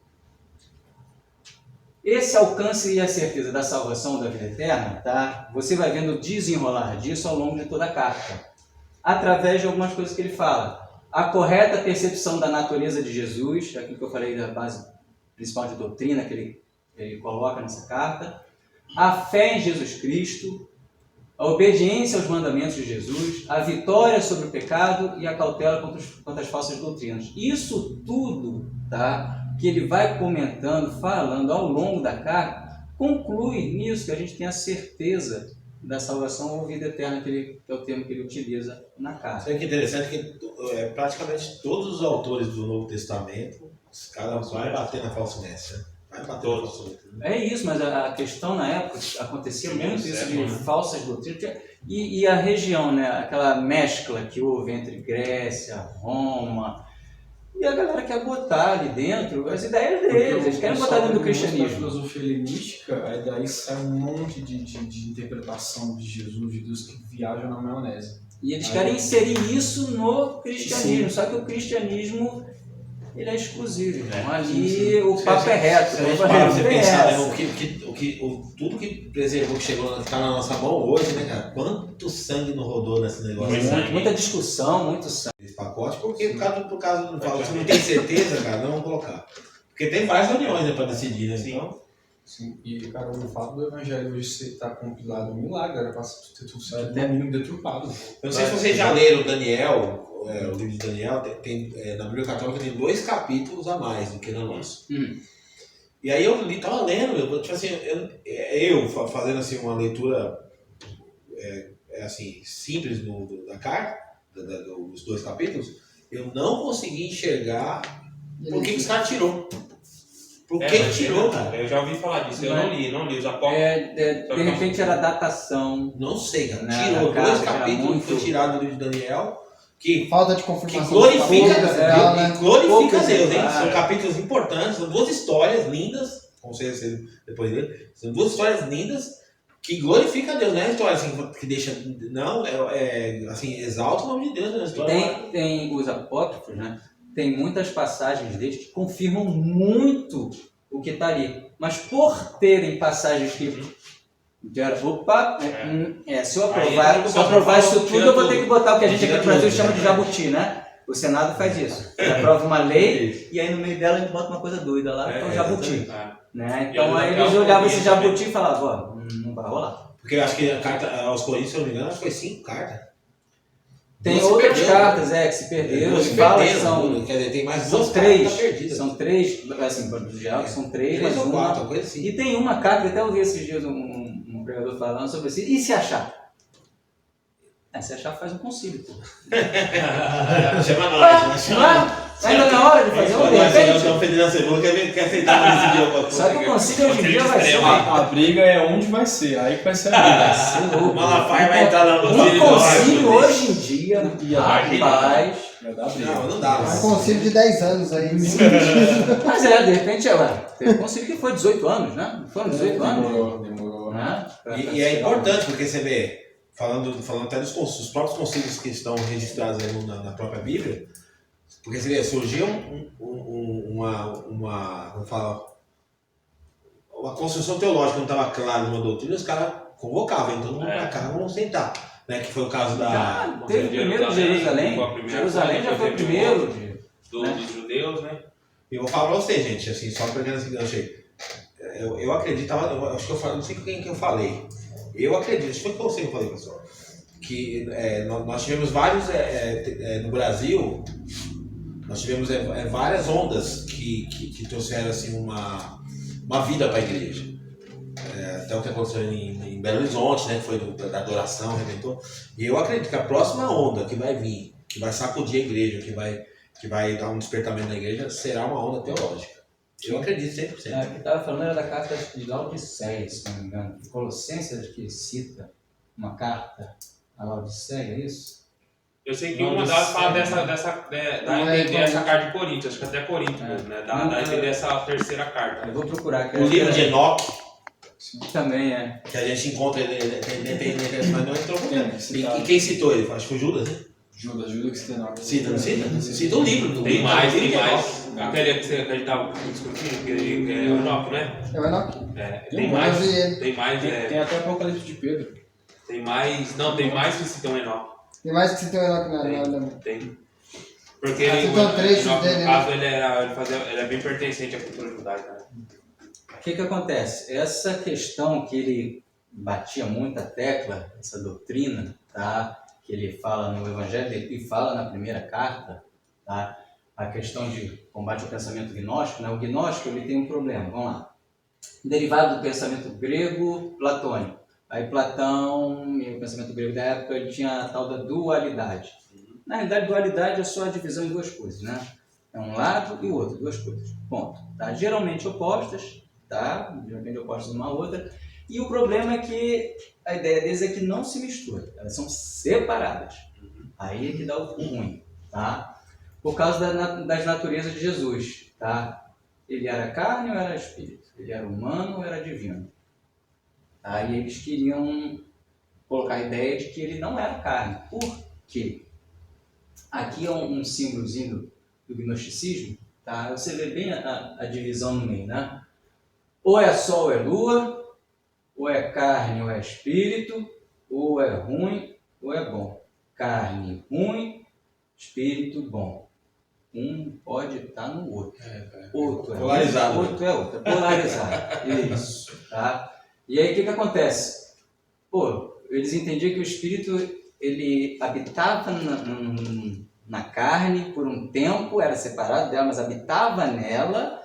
S1: Esse alcance e a certeza da salvação da vida eterna, tá? Você vai vendo o desenrolar disso ao longo de toda a carta. Através de algumas coisas que ele fala. A correta percepção da natureza de Jesus, aquilo que eu falei da base principal de doutrina que ele coloca nessa carta. A fé em Jesus Cristo, a obediência aos mandamentos de Jesus, a vitória sobre o pecado e a cautela contra as falsas doutrinas. Isso tudo, tá, que ele vai comentando, falando ao longo da carta, conclui nisso que a gente tem a certeza da salvação ou vida eterna, que é o termo que ele utiliza na carta.
S2: Sabe o que é interessante? Que praticamente todos os autores do Novo Testamento, os caras vão bater na falsidade, né? Vai bater na falsidade.
S1: É isso, mas a questão na época, acontecia muito isso de falsas doutrinas, e a região, né? Aquela mescla que houve entre Grécia, Roma, E a galera quer botar ali dentro as ideias deles, eles querem botar dentro do cristianismo.
S6: A filosofia helenística, aí daí sai um monte de interpretação de Jesus, de Deus que viajam na maionese.
S1: E eles querem inserir isso no cristianismo, só que o cristianismo ele é exclusivo. Então ali o papo é reto.
S2: Se a gente para você pensar, né, tudo que preservou, que chegou, está na nossa mão hoje, né, cara? Quanto sangue não rodou nesse negócio?
S1: Muita discussão, muito sangue.
S2: Esse pacote, porque por causa do falo, se não tem certeza, cara, não vamos colocar. Porque tem várias reuniões, né, para decidir, né? Então,
S6: sim, e cara, o fato do evangelho hoje ser estar compilado um milagre, era para ter tudo sido até mínimo deturpado.
S2: Eu não sei se vocês já leram Daniel, o livro de Daniel, na Bíblia Católica tem 2 capítulos a mais do que na nossa. E aí eu tava lendo, tipo assim, eu fazendo assim uma leitura assim, simples da carta, dos 2 capítulos, eu não consegui enxergar por que os caras tirou. Por que tirou, cara?
S4: Eu já ouvi falar disso, eu não li os apóstolos.
S1: De repente era datação.
S2: Não sei, cara.
S1: Né,
S2: Tirou 2
S1: cara,
S2: capítulos
S1: muito...
S2: que foi tirado do livro de Daniel, que
S3: falta de confirmação.
S2: Que glorifica,
S3: né?
S2: glorifica Deus, hein? São capítulos importantes, são 2 histórias lindas, como vocês depois dele, são 2 histórias lindas que glorificam Deus, não é história assim que deixa, não, assim, exalta o nome de Deus, né? História
S1: tem os apócrifos, né? Tem muitas passagens deles que confirmam muito o que está ali. Mas por terem passagens que... se eu aprovar isso tudo, eu vou ter que botar o que a gente aqui no Brasil chama de jabuti, né? O Senado faz isso. Aprova uma lei e aí no meio dela a gente bota uma coisa doida lá, que é o jabuti. Né? Então aí eles olhavam esse jabuti e falavam, ó, não vai rolar.
S2: Porque eu acho que a carta aos Coríntios, se eu não me engano, acho que foi 5 cartas.
S1: Tem outras cartas, que se perderam.
S2: Quer dizer, tem mais
S1: são
S2: 2
S1: 3.
S2: perdidas.
S1: São 3, assim, no geral, são 3, mas
S2: ou
S1: uma.
S2: 4, coisa assim.
S1: E tem uma carta que até eu vi esses dias um pregador falando sobre isso. E se achar? Se achar, faz um concílio, pô.
S2: Chama nós,
S1: ainda na hora de fazer um de repente.
S2: Nós estamos fedendo a cebola, quer aceitar para decidir alguma coisa.
S1: Só que o concílio hoje em dia vai ser
S6: a briga é onde vai ser, aí que vai ser a briga.
S2: O Malafaia vai entrar na
S1: concílio. O concílio hoje em dia, rapaz...
S2: Não dá.
S3: Um concílio de 10 anos aí.
S1: Mas de repente, teve um concílio que foi 18 anos, né? Foram 18 anos?
S6: Demorou.
S1: Né?
S2: E é importante, porque você vê, falando até dos próprios concílios que estão registrados aí na própria Bíblia, porque você vê, surgiu uma construção teológica, não estava clara numa doutrina, os caras convocavam, então vamos para cá, vamos sentar. Né, que foi o caso da...
S1: Teve o primeiro de Jerusalém. Jerusalém já foi o primeiro
S4: dos judeus, né?
S2: E eu vou falar para vocês, gente, assim, só pegando esse gancho aí. Eu acreditava, acho que eu falei, não sei com quem que eu falei. Eu acredito, acho que foi com você que eu falei, pessoal. Que nós tivemos vários, no Brasil, nós tivemos várias ondas que trouxeram assim, uma vida para a igreja. Até o que aconteceu em Belo Horizonte, né, que foi da adoração, arrebentou. E eu acredito que a próxima onda que vai vir, que vai sacudir a igreja, que vai dar um despertamento na igreja, será uma onda teológica. Eu acredito 100%.
S1: O que estava falando era da carta de Laodiceia, se não me engano. Colossenses que cita uma carta a Laodiceia, é isso?
S4: Eu sei que uma delas fala dá a entender essa carta de Coríntios, acho que até Coríntios mesmo, né? Dá a entender essa terceira carta.
S1: Eu vou procurar aqui.
S2: O livro de Enoque,
S1: também é.
S2: que a gente encontra ele, mas não entrou com. E quem citou ele? Acho que foi Judas, né?
S6: Judas que cita Enoque.
S2: Cita o livro.
S4: Tem mais. Aquele que a gente estava discutindo, que é o Enoque, né?
S3: É o Enoque?
S4: Tem mais.
S6: Tem até Apocalipse de Pedro.
S4: Tem mais. Não, tem mais que citam Enoque.
S3: Tem mais que citam Enoque na...
S4: Tem. Porque ele, no caso, ele é bem pertencente à cultura judaica. Né?
S1: O que acontece? Essa questão que ele batia muito a tecla, essa doutrina, tá? Que ele fala no Evangelho e fala na primeira carta, tá? A questão de combate ao pensamento gnóstico, né? O gnóstico ele tem um problema, vamos lá. Derivado do pensamento grego platônico. Aí Platão e o pensamento grego da época ele tinha a tal da dualidade. Na realidade, dualidade é só a divisão em 2 coisas, né? É um lado e o outro, 2 coisas. Ponto. Tá? Geralmente opostas, tá? Geralmente opostas uma à outra. E o problema é que a ideia deles é que não se mistura. Elas são separadas. Aí é que dá o ruim, tá? por causa das naturezas de Jesus, tá? Ele era carne ou era espírito? Ele era humano ou era divino? Aí eles queriam colocar a ideia de que ele não era carne. Por quê? Aqui é um símbolozinho do gnosticismo, tá? Você vê bem a divisão no meio, né? Ou é sol ou é lua, ou é carne ou é espírito, ou é ruim ou é bom. Carne ruim, espírito bom. Um pode estar no outro. Outro é
S2: polarizado.
S1: Outro é outro. É polarizado. Isso. Tá? E aí o que acontece? Pô, eles entendiam que o espírito ele habitava na carne por um tempo, era separado dela, mas habitava nela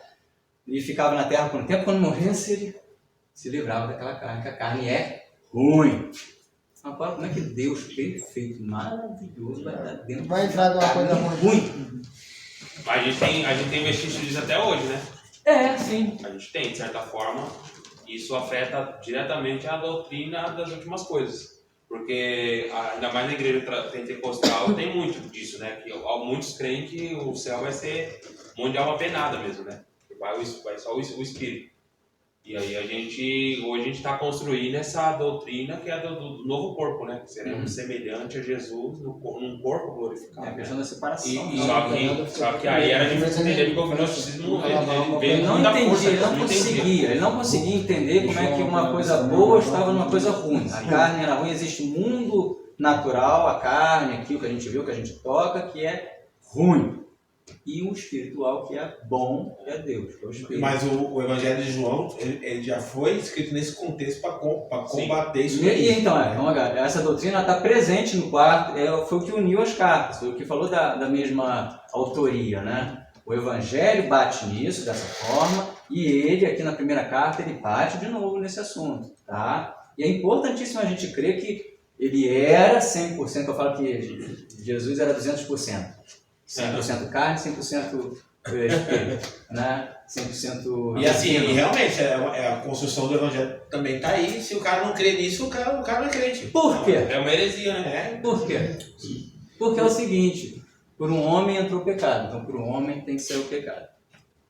S1: e ficava na terra por um tempo. Quando morresse, ele se livrava daquela carne, que a carne é ruim. Agora, como é que Deus perfeito, maravilhoso, vai estar dentro
S3: Vai entrar numa coisa
S1: ruim?
S4: Mas a gente tem vestígio disso até hoje, né?
S1: É, sim.
S4: A gente tem, de certa forma, isso afeta diretamente a doutrina das últimas coisas. Porque, ainda mais na igreja pentecostal, tem muito disso, né? Que muitos creem que o céu vai ser onde há uma penada mesmo, né? Vai só o Espírito. E aí hoje a gente está construindo essa doutrina que é do novo corpo, né? Que seremos semelhante a Jesus num corpo glorificado.
S1: É a questão da separação.
S4: Só que aí era difícil entender porque o gnosticismo ele
S1: não conseguia entender como é que uma coisa boa estava numa coisa ruim. A carne era ruim, existe um mundo natural, a carne, aquilo que a gente viu, que a gente toca, que é ruim. E o espiritual que é bom é Deus, que é o Espírito.
S2: Mas o Evangelho de João, ele já foi escrito nesse contexto para combater isso.
S1: E então, essa doutrina está presente no quarto, foi o que uniu as cartas, foi o que falou da mesma autoria, né? O Evangelho bate nisso, dessa forma, e ele, aqui na primeira carta, ele bate de novo nesse assunto, tá? E é importantíssimo a gente crer que ele era 100%, eu falo que Jesus era 200%. 100% carne, 100% espírito, né? 100%...
S2: E assim, realmente, a construção do Evangelho também está aí. Se o cara não crê nisso, o cara não é crente.
S1: Por quê?
S4: É uma heresia, né?
S1: Por quê? Porque é o seguinte, por um homem entrou o pecado, então por um homem tem que ser o pecado,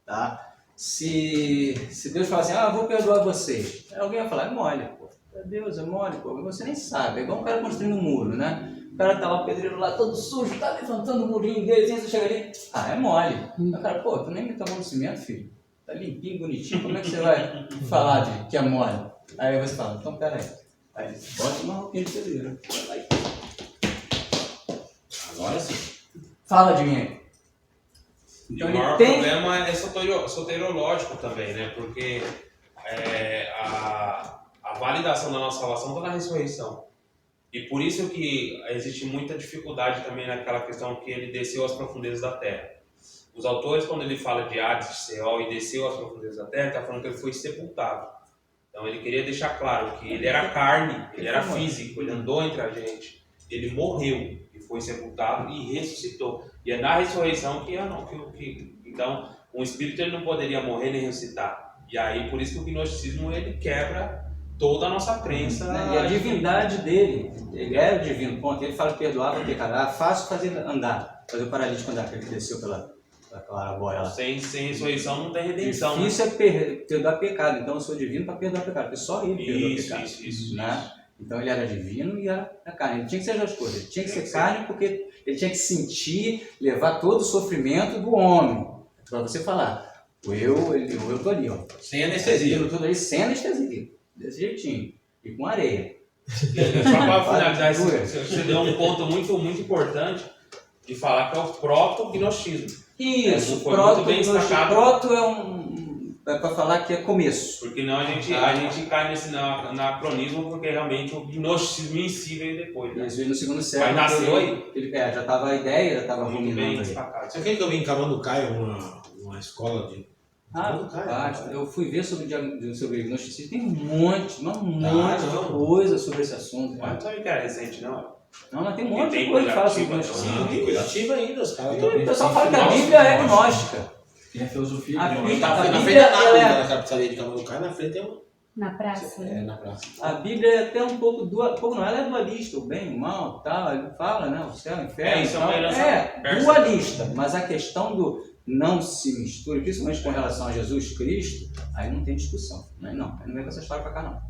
S1: tá? Se Deus falar assim, vou perdoar vocês, alguém vai falar, é mole, pô. Deus, é mole, pô. Você nem sabe, é igual um cara construindo um muro, né? O cara tá lá, o pedreiro lá, todo sujo, tá levantando o murinho dele, você chega ali, é mole. O cara, pô, tu nem me tomou no cimento, filho. Tá limpinho, bonitinho, como é que você vai falar de que é mole? Aí você fala, então pera aí. Aí bota uma roupinha de pedreiro.
S2: Agora sim.
S1: Fala de mim aí.
S4: Então, o maior problema é soteriológico também, né? Porque a validação da nossa salvação está na ressurreição. E por isso que existe muita dificuldade também naquela questão que ele desceu às profundezas da terra. Os autores, quando ele fala de Hades, de Seol e desceu às profundezas da terra, está falando que ele foi sepultado. Então ele queria deixar claro que ele era carne, ele era físico, ele andou entre a gente, ele morreu e foi sepultado e ressuscitou. E é na ressurreição então um espírito ele não poderia morrer nem ressuscitar. E aí por isso que o gnosticismo ele quebra toda a nossa crença.
S1: E a divindade dele, ele era o divino, ponto. Ele fala que perdoava pecado, fácil fazer o paralítico andar, que ele desceu pela clarabóia lá.
S4: Sem ressurreição não tem redenção.
S1: Difícil é perdoar pecado, então eu sou divino para perdoar pecado, porque só ele perdoa pecado. Isso. Então ele era divino e era carne, ele tinha que ser as duas coisas, ele tinha que ser carne porque ele tinha que sentir, levar todo o sofrimento do homem, para você falar, o eu tô ali, ó.
S2: Sem anestesia.
S1: Tudo aí sem anestesia. Desse jeitinho, e com areia.
S4: Só para finalizar, você deu um ponto muito, muito importante de falar que é o proto-gnosticismo.
S1: Isso,
S4: foi muito bem destacado.
S1: Proto é para falar que é começo.
S4: Porque não a gente cai nesse anacronismo, porque realmente o gnosticismo em si veio depois. Né?
S1: Isso veio no segundo século.
S4: Mas nasceu aí.
S1: Já estava a ideia, já estava
S4: muito bem
S1: aí.
S4: destacado.
S2: Você quer que eu vim em Camanducaia, uma escola de...
S1: Eu fui ver sobre gnosticismo, tem um monte de coisa sobre esse assunto.
S4: Mas não sabe que era recente, não?
S1: Não, mas tem um monte de coisa que fala sobre gnosticismo.
S2: Tem coisa ativa ainda, os caras.
S1: O pessoal fala que a Bíblia é gnóstica.
S6: Tem a filosofia
S2: Na
S1: Bíblia,
S2: frente da nave, na capitania de Camanducaia, na frente tem
S5: Na praça.
S6: Na praça.
S1: A Bíblia é até um pouco não, ela é dualista, o bem, o mal, tal, ele fala, né, o céu, o inferno,
S4: isso é uma herança
S1: dualista, mas a questão do não se misture, principalmente com relação a Jesus Cristo, aí não tem discussão, né? Não vem com essa história pra cá não.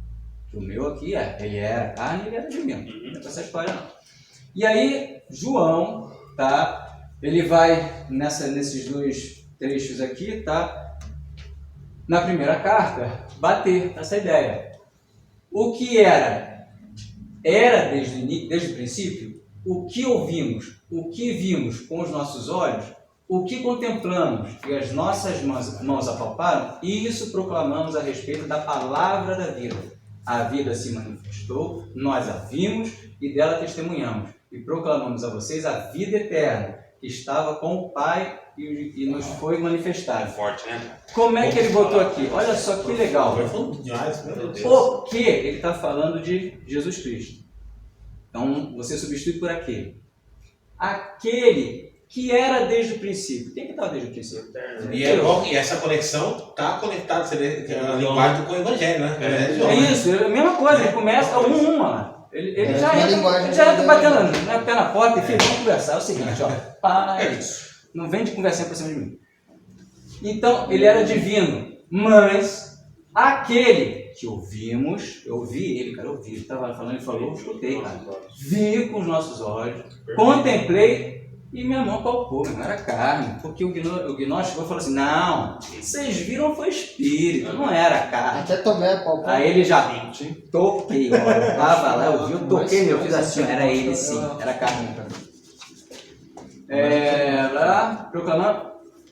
S1: O meu aqui ele era carne e ele era divino, não vem com essa história não. E aí, João, tá, ele vai nesses dois trechos aqui, tá, na primeira carta, bater essa ideia. O que era desde o princípio, o que ouvimos, o que vimos com os nossos olhos, o que contemplamos e as nossas mãos apalparam, isso proclamamos a respeito da palavra da vida. A vida se manifestou, nós a vimos e dela testemunhamos. E proclamamos a vocês a vida eterna, que estava com o Pai e nos foi manifestada.
S4: Forte, né?
S1: Como é que ele botou aqui? Olha só que legal. O que ele está falando de Jesus Cristo. Então, você substitui por aquele. Aquele que era desde o princípio. Quem que estava desde o princípio?
S2: E essa conexão está conectada, você vê, que é a linguagem com o Evangelho, né?
S1: É isso, é a mesma coisa. Ele começa lá. Ele já entra batendo pé na porta e vamos conversar. É o seguinte, ó. Paz. Não vem de conversar por cima de mim. Então, ele era divino, mas aquele que ouvimos, eu ouvi ele, cara, eu ouvi, ele estava falando, ele falou, eu escutei, cara. Vi com os nossos olhos, contemplei e minha mão palpou, não era carne, porque o gnóstico falou assim, não, vocês viram foi espírito, não era carne.
S3: Até Tomé palpou.
S1: Aí ele já, toquei, ó, eu estava lá, eu vi, eu toquei, eu fiz assim, era ele sim, era carne.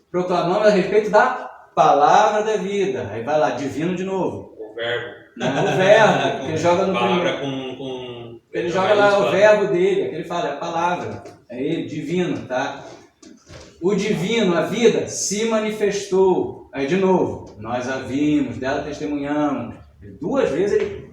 S1: Proclamamos a respeito da palavra da vida. Aí vai lá, divino de novo.
S4: O verbo.
S1: O verbo, que ele joga no
S4: palavra
S1: primeiro. Ele joga lá o verbo dele, que ele fala, é a palavra. É ele, divino, tá? O divino, a vida, se manifestou. Aí de novo, nós a vimos, dela testemunhamos. 2 vezes ele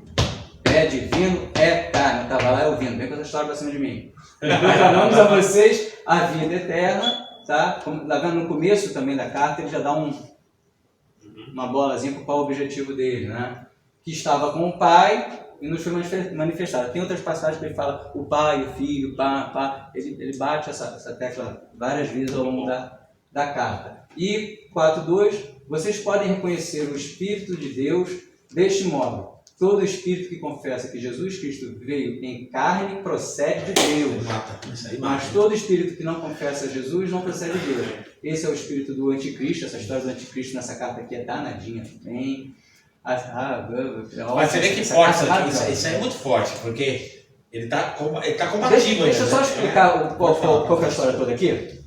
S1: é divino, é carne. Eu estava lá ouvindo, vem com essa história pra cima de mim. Proclamamos a vocês a vida eterna, tá? Lá vendo no começo também da carta, ele já dá uma bolazinha para qual o objetivo dele, né? Que estava com o Pai e nos foi manifestado. Tem outras passagens que ele fala o Pai, o Filho, o Pá. Ele bate essa tecla várias vezes ao longo da carta. E 4.2, vocês podem reconhecer o Espírito de Deus deste modo. Todo espírito que confessa que Jesus Cristo veio em carne procede de Deus. Mas todo espírito que não confessa Jesus não procede de Deus. Esse é o espírito do anticristo. Essa história do anticristo nessa carta aqui é danadinha também.
S2: Mas você vê que forte, isso aí é muito forte, porque ele está combativo.
S1: Deixa eu só explicar qual é a história toda aqui.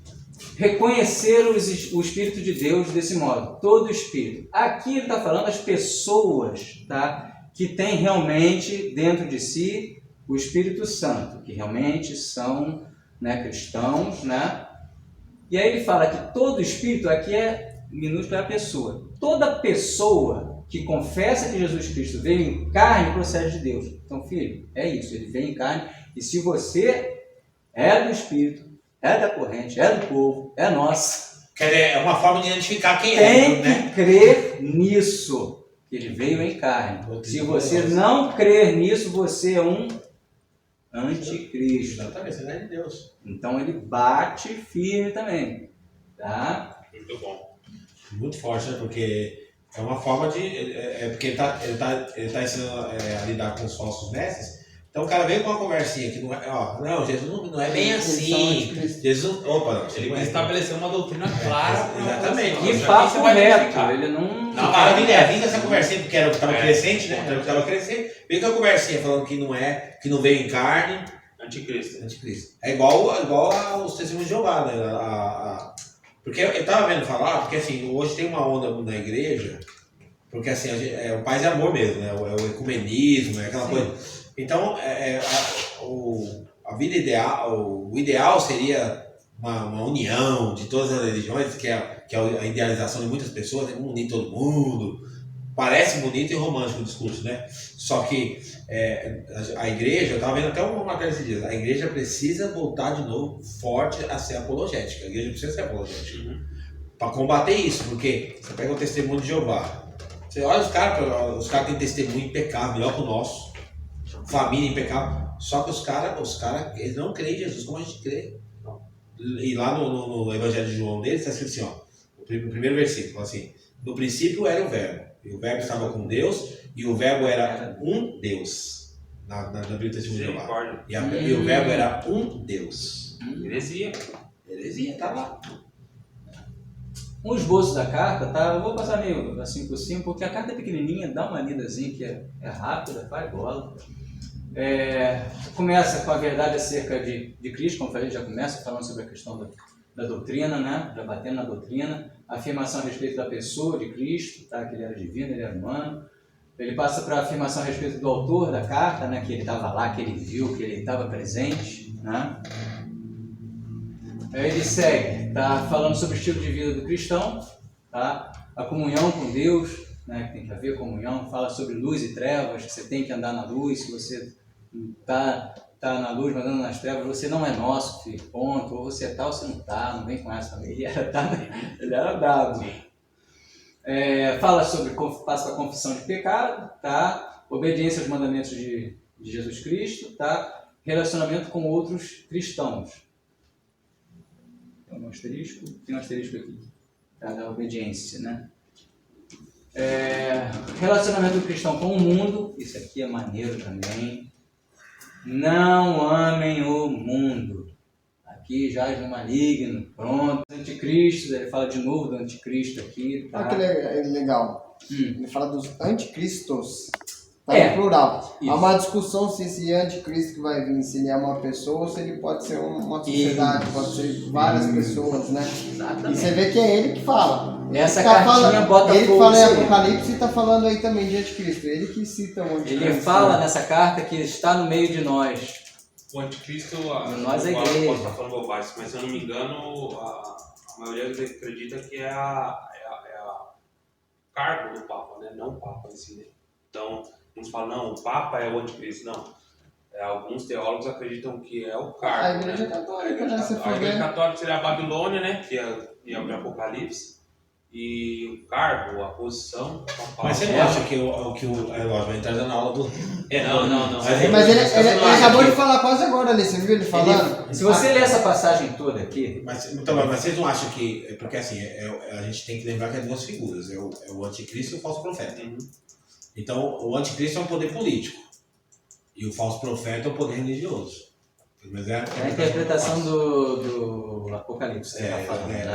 S1: Reconhecer o Espírito de Deus desse modo. Todo espírito. Aqui ele está falando das pessoas, tá? Que tem realmente dentro de si o Espírito Santo, que realmente são, né, cristãos, né? E aí ele fala que todo espírito, aqui é minúsculo, é a pessoa. Toda pessoa que confessa que Jesus Cristo veio em carne procede de Deus. Então, filho, é isso, ele veio em carne. E se você é do Espírito, é da corrente, é do povo, é nosso.
S2: Quer dizer, é uma forma de identificar quem
S1: tem que crer nisso. Ele veio em carne. Se você não crer nisso, você é um anticristo.
S2: Exatamente, você não é de Deus.
S1: Então ele bate firme também. Tá?
S4: Muito bom.
S2: Muito forte, né? Porque é uma forma de... porque ele tá ensinando a lidar com os falsos mestres. Então o cara veio com uma conversinha que não é... não, Jesus não é bem assim. Jesus... Opa,
S6: ele vai estabelecer uma doutrina clara.
S2: Exatamente.
S1: E papo reto. Ele não...
S2: A vida essa conversinha, porque estava crescente, né? Estava crescendo. Veio com a conversinha falando que não veio em carne.
S4: Anticristo.
S2: É igual aos testemunhos de Jeová, né? Porque eu estava vendo falar, porque assim, hoje tem uma onda na igreja, porque assim, o paz é amor mesmo, né? É o ecumenismo, é aquela coisa. Então, a vida ideal, o ideal seria uma união de todas as religiões, que é a idealização de muitas pessoas, unir todo mundo. Parece bonito e romântico o discurso, né? Só que a igreja, eu estava vendo até uma matéria esses dias, a igreja precisa voltar de novo forte a ser apologética. A igreja precisa ser apologética. Para combater isso, porque você pega o testemunho de Jeová, Você olha os caras têm testemunho impecável, melhor que o nosso. Família impecável. Só que os caras, eles não creem em Jesus como a gente crê. E lá no Evangelho de João deles está escrito assim, ó, o primeiro versículo, fala assim, no princípio era o Verbo, e o Verbo estava com Deus, e o Verbo era um Deus. Na Bíblia Testemunho de Jeová. E o Verbo era um Deus.
S4: Heresia,
S2: tá lá.
S1: Um esboço da carta, tá? Eu vou passar meio assim por cima, porque a carta é pequenininha, dá uma lidazinha que é rápida, vai bola. Começa com a verdade acerca de Cristo, como eu falei, já começa falando sobre a questão da doutrina, né? Já batendo na doutrina, a afirmação a respeito da pessoa de Cristo, tá? Que ele era divino, ele era humano. Ele passa para a afirmação a respeito do autor da carta, né? Que ele estava lá, que ele viu, que ele estava presente, né? Aí ele segue, tá? Falando sobre o estilo de vida do cristão, tá? A comunhão com Deus, né? Que tem que haver comunhão, fala sobre luz e trevas, que você tem que andar na luz, se você tá na luz, mas andando nas trevas, você não é nosso, filho, ponto. Ou você tá ou você não tá, não vem com essa também. Ele era dado. Fala sobre, passa para a confissão de pecado, tá? Obediência aos mandamentos de Jesus Cristo, tá? Relacionamento com outros cristãos. Tem um asterisco aqui, tá? Da obediência, né? Relacionamento do cristão com o mundo, isso aqui é maneiro também. Não amem o mundo. Aqui jaz no maligno, pronto. Anticristo, ele fala de novo do anticristo aqui. Tá?
S3: Olha que legal. Ele fala dos anticristos. Tá no plural.
S1: Isso.
S3: Há uma discussão se esse anticristo que vai vir, se ele é uma pessoa ou se ele pode ser uma sociedade, pode ser várias pessoas, né?
S1: Exatamente.
S3: E você vê que é ele que fala.
S1: Essa cartinha bota
S3: ele que
S1: fogo.
S3: Fala em Apocalipse e está falando aí também de anticristo. Ele que cita o anticristo.
S1: Ele fala nessa carta que está no meio de nós.
S4: o anticristo,
S1: nós é igreja.
S4: Posso estar falando bobagem, mas se eu não me engano, a maioria acredita que é a cargo do Papa, né? Não o Papa em si, né? Então, uns falam, não, o Papa é o anticristo. Não. Alguns teólogos acreditam que é o cargo.
S3: A Igreja Católica, né?
S4: A Igreja Católica seria a Babilônia, né? Que é o Apocalipse. E o cargo, a posição...
S2: Mas você não acha que o vai entrar na aula do...
S4: Não.
S3: Mas ele acabou de falar quase agora ali, você viu ele falando?
S1: Se você ler essa passagem toda aqui...
S2: Mas vocês não acham que... Porque assim, a gente tem que lembrar que é duas figuras. É o anticristo e o falso profeta. Então, o anticristo é um poder político. E o falso profeta é um poder religioso. Mas é
S1: a interpretação do Apocalipse.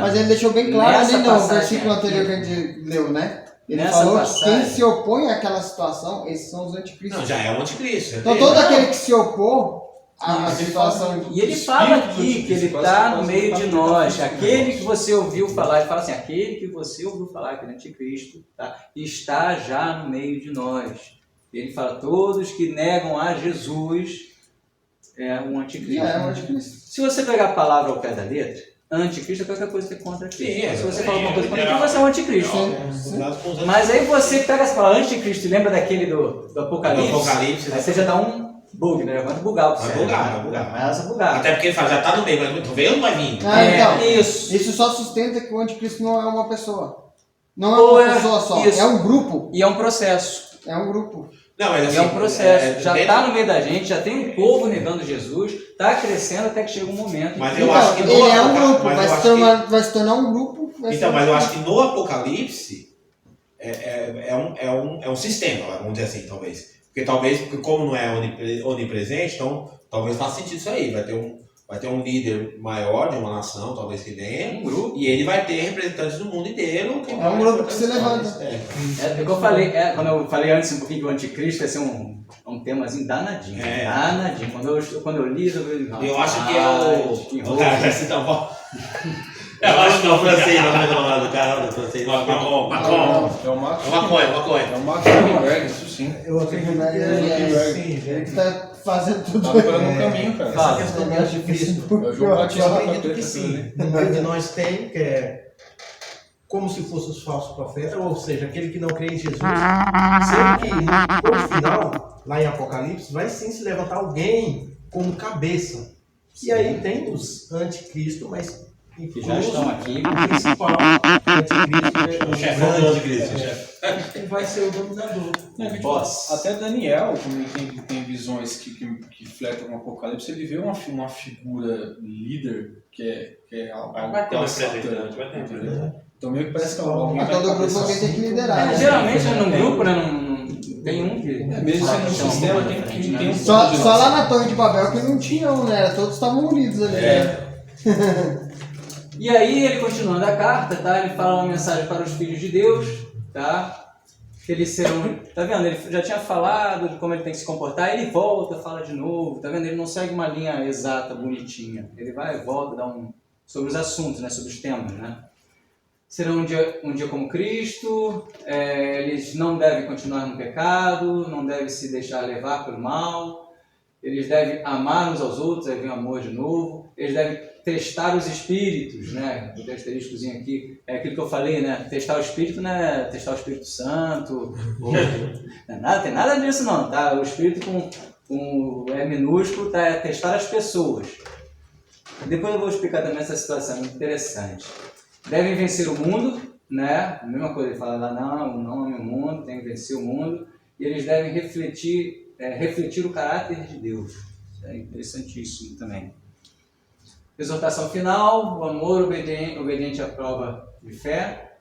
S3: Mas ele deixou bem claro ali no versículo anterior que a gente leu, né? Ele falou que quem se opõe àquela situação, esses são os anticristos.
S2: Não, já é o anticristo.
S3: Então todo aquele que se opor à situação...
S1: E ele fala aqui que ele está no meio de nós. Aquele que você ouviu falar, ele fala assim, aquele que você ouviu falar, que é o anticristo, tá? Está já no meio de nós. Ele fala, todos que negam a Jesus é um anticristo.
S3: É um anticristo.
S1: Se você pegar a palavra ao pé da letra, anticristo é qualquer coisa que é contra Cristo.
S2: Sim,
S1: se você falar alguma coisa contra Cristo, você é um anticristo.
S2: Sim.
S1: Mas aí você pega essa palavra anticristo e lembra daquele do Apocalipse, aí você já dá um bug, né? Vai bugar o cérebro.
S2: Vai bugar.
S1: Vai bugar.
S2: Até porque ele fala, já está no meio, mas muito veio ou não vai vir?
S3: Então,
S1: isso.
S3: Isso só sustenta que o anticristo não é uma pessoa. Não é uma pessoa só,
S1: isso.
S3: É um grupo.
S1: E é um processo.
S3: É um grupo.
S2: Não, mas assim,
S1: é um processo. Já está no meio da gente, já tem um povo negando Jesus, está crescendo até que chega um momento.
S2: Mas
S3: Então,
S2: eu acho que
S3: ele é um grupo, vai se tornar um grupo.
S2: Então, mas eu acho que no Apocalipse é um sistema, vamos dizer assim, talvez. Porque talvez, como não é onipresente, então talvez faça sentido isso aí. Vai ter um líder maior de uma nação, talvez que venha, e ele vai ter representantes do mundo inteiro.
S3: É um grupo que se levanta.
S1: É o que eu falei, quando eu falei antes um pouquinho que o anticristo ia ser um temazinho danadinho. Danadinho. Quando eu li,
S2: eu acho que é o cara vai se dar uma... Eu acho que é o francês, não é o nome do cara, do francês. Macron.
S6: É o
S2: maconha.
S6: É o Max Zuckerberg, isso sim.
S3: Eu acredito que ele está fazendo tudo.
S6: Tá preparando um caminho, cara.
S7: Essa questão do anticristo,
S6: É o João Batista
S7: eu
S6: da
S7: acredito que sim. No meio de nós tem, que é como se fossem os falsos profetas, ou seja, aquele que não crê em Jesus. Sendo que, no final, lá em Apocalipse, vai sim se levantar alguém como cabeça. E aí tem os anticristos, mas
S1: que já estão aqui.
S7: O principal anticristo
S2: Chefão do anticristo.
S7: Vai ser o dominador.
S6: Até Daniel, quando tem visões que fletam com o Apocalipse, ele vê uma figura líder que é algo
S4: vai ter um representante, vai ter um representante.
S6: Então meio que parece que alguém
S3: Mas todo grupo alguém tem que liderar. Né?
S1: Geralmente num grupo, né? Tem um que.
S6: Mesmo sendo um sistema, tem um.
S3: Só lá na Torre de Babel que não tinha um, né? Todos estavam unidos ali.
S1: E aí ele continuando a carta, tá? Ele fala uma mensagem para os filhos de Deus, tá? Que eles serão, tá vendo? Ele já tinha falado de como ele tem que se comportar, ele volta, fala de novo, tá vendo? Ele não segue uma linha exata, bonitinha. Ele vai e volta, dá sobre os assuntos, né? Sobre os temas, né? Serão um dia como Cristo, eles não devem continuar no pecado, não devem se deixar levar pelo mal, eles devem amar uns aos outros, aí vem o amor de novo, eles devem testar os espíritos, né? O asteriscozinho aqui é aquilo que eu falei, né? Testar o espírito não é testar o Espírito Santo, não tem nada disso não, tá? O espírito com E minúsculo é testar as pessoas. Depois eu vou explicar também essa situação, muito interessante. Devem vencer o mundo, né? A mesma coisa, ele fala lá, não ame o mundo, tem que vencer o mundo, e eles devem refletir o caráter de Deus. Isso é interessantíssimo também. Exortação final, o amor obediente à prova de fé,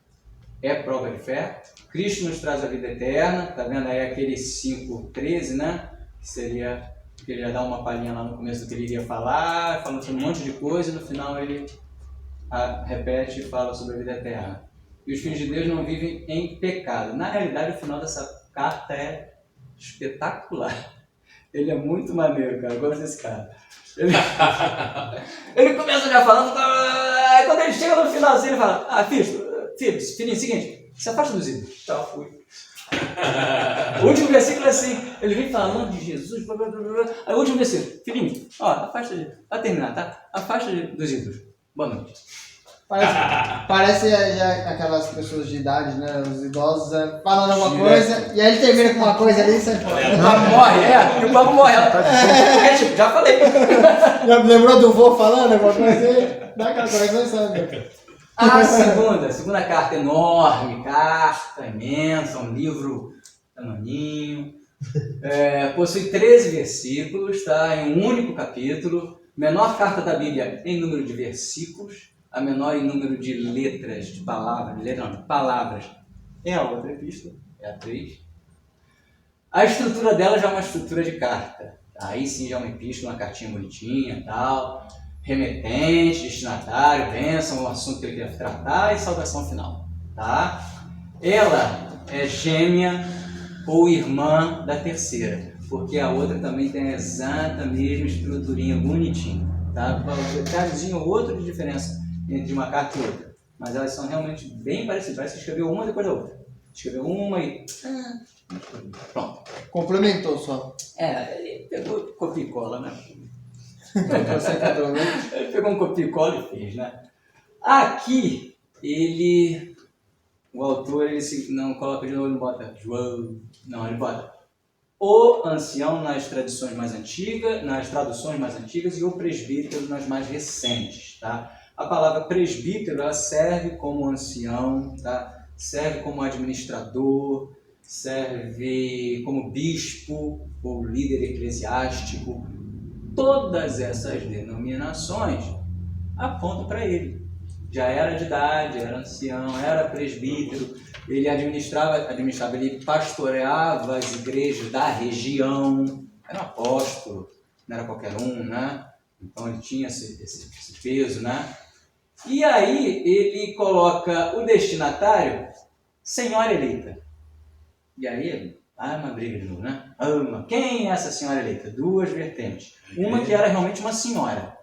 S1: é prova de fé. Cristo nos traz a vida eterna, tá vendo aí aquele 5:13, né? Que seria, que ele ia dar uma palhinha lá no começo do que ele iria falar, falando sobre um monte de coisa, e no final ele repete e fala sobre a vida eterna. E os filhos de Deus não vivem em pecado. Na realidade, o final dessa carta é espetacular. Ele é muito maneiro, cara. Eu gosto desse cara. Ele começa já falando, aí quando ele chega no finalzinho, ele fala: filhinho, seguinte, se afasta dos ídolos. Tá, fui. O último versículo é assim, ele vem falando de Jesus, blá, blá, blá, blá. Aí o último versículo: filhinho, afasta vai terminar, tá? Afasta dos ídolos. Boa noite.
S3: Parece já aquelas pessoas de idade, né? Os idosos falando alguma coisa, e aí ele termina com uma coisa ali, você fala.
S1: O papo morre, e o papo morre. Tipo, já falei.
S3: Já lembrou do vô falando alguma coisa aí? Dá aquela coisa, sabe?
S1: A segunda carta enorme, carta imensa, um livro tamaninho. Possui 13 versículos, tá? Em um único capítulo. Menor carta da Bíblia em número de versículos. A menor em número de letras, de palavras, é a outra epístola, é a 3. A estrutura dela já é uma estrutura de carta. Aí sim já é uma epístola, uma cartinha bonitinha, tal, remetente, destinatário, bênção, o assunto que ele deve tratar e saudação final. Tá? Ela é gêmea ou irmã da terceira, porque a outra também tem a exata mesma estruturinha bonitinha. Tá? Um detalhezinho ou outro de diferença entre uma carta e outra, mas elas são realmente bem parecidas. Parece que escreveu uma depois da outra. Escreveu uma e pronto.
S3: Complementou só.
S1: Ele pegou copia e cola, né? Ele pegou um copia e cola e fez, né? Aqui o autor não coloca de novo, ele bota João, não, ele bota o ancião nas traduções mais antigas e o presbítero nas mais recentes, tá? A palavra presbítero, ela serve como ancião, tá? Serve como administrador, serve como bispo ou líder eclesiástico. Todas essas denominações apontam para ele. Já era de idade, era ancião, era presbítero, ele ele pastoreava as igrejas da região, era um apóstolo, não era qualquer um, né? Então ele tinha esse peso, né? E aí ele coloca o destinatário senhora eleita. E aí uma briga de novo, né? Quem é essa senhora eleita? Duas vertentes. Uma que era realmente uma senhora.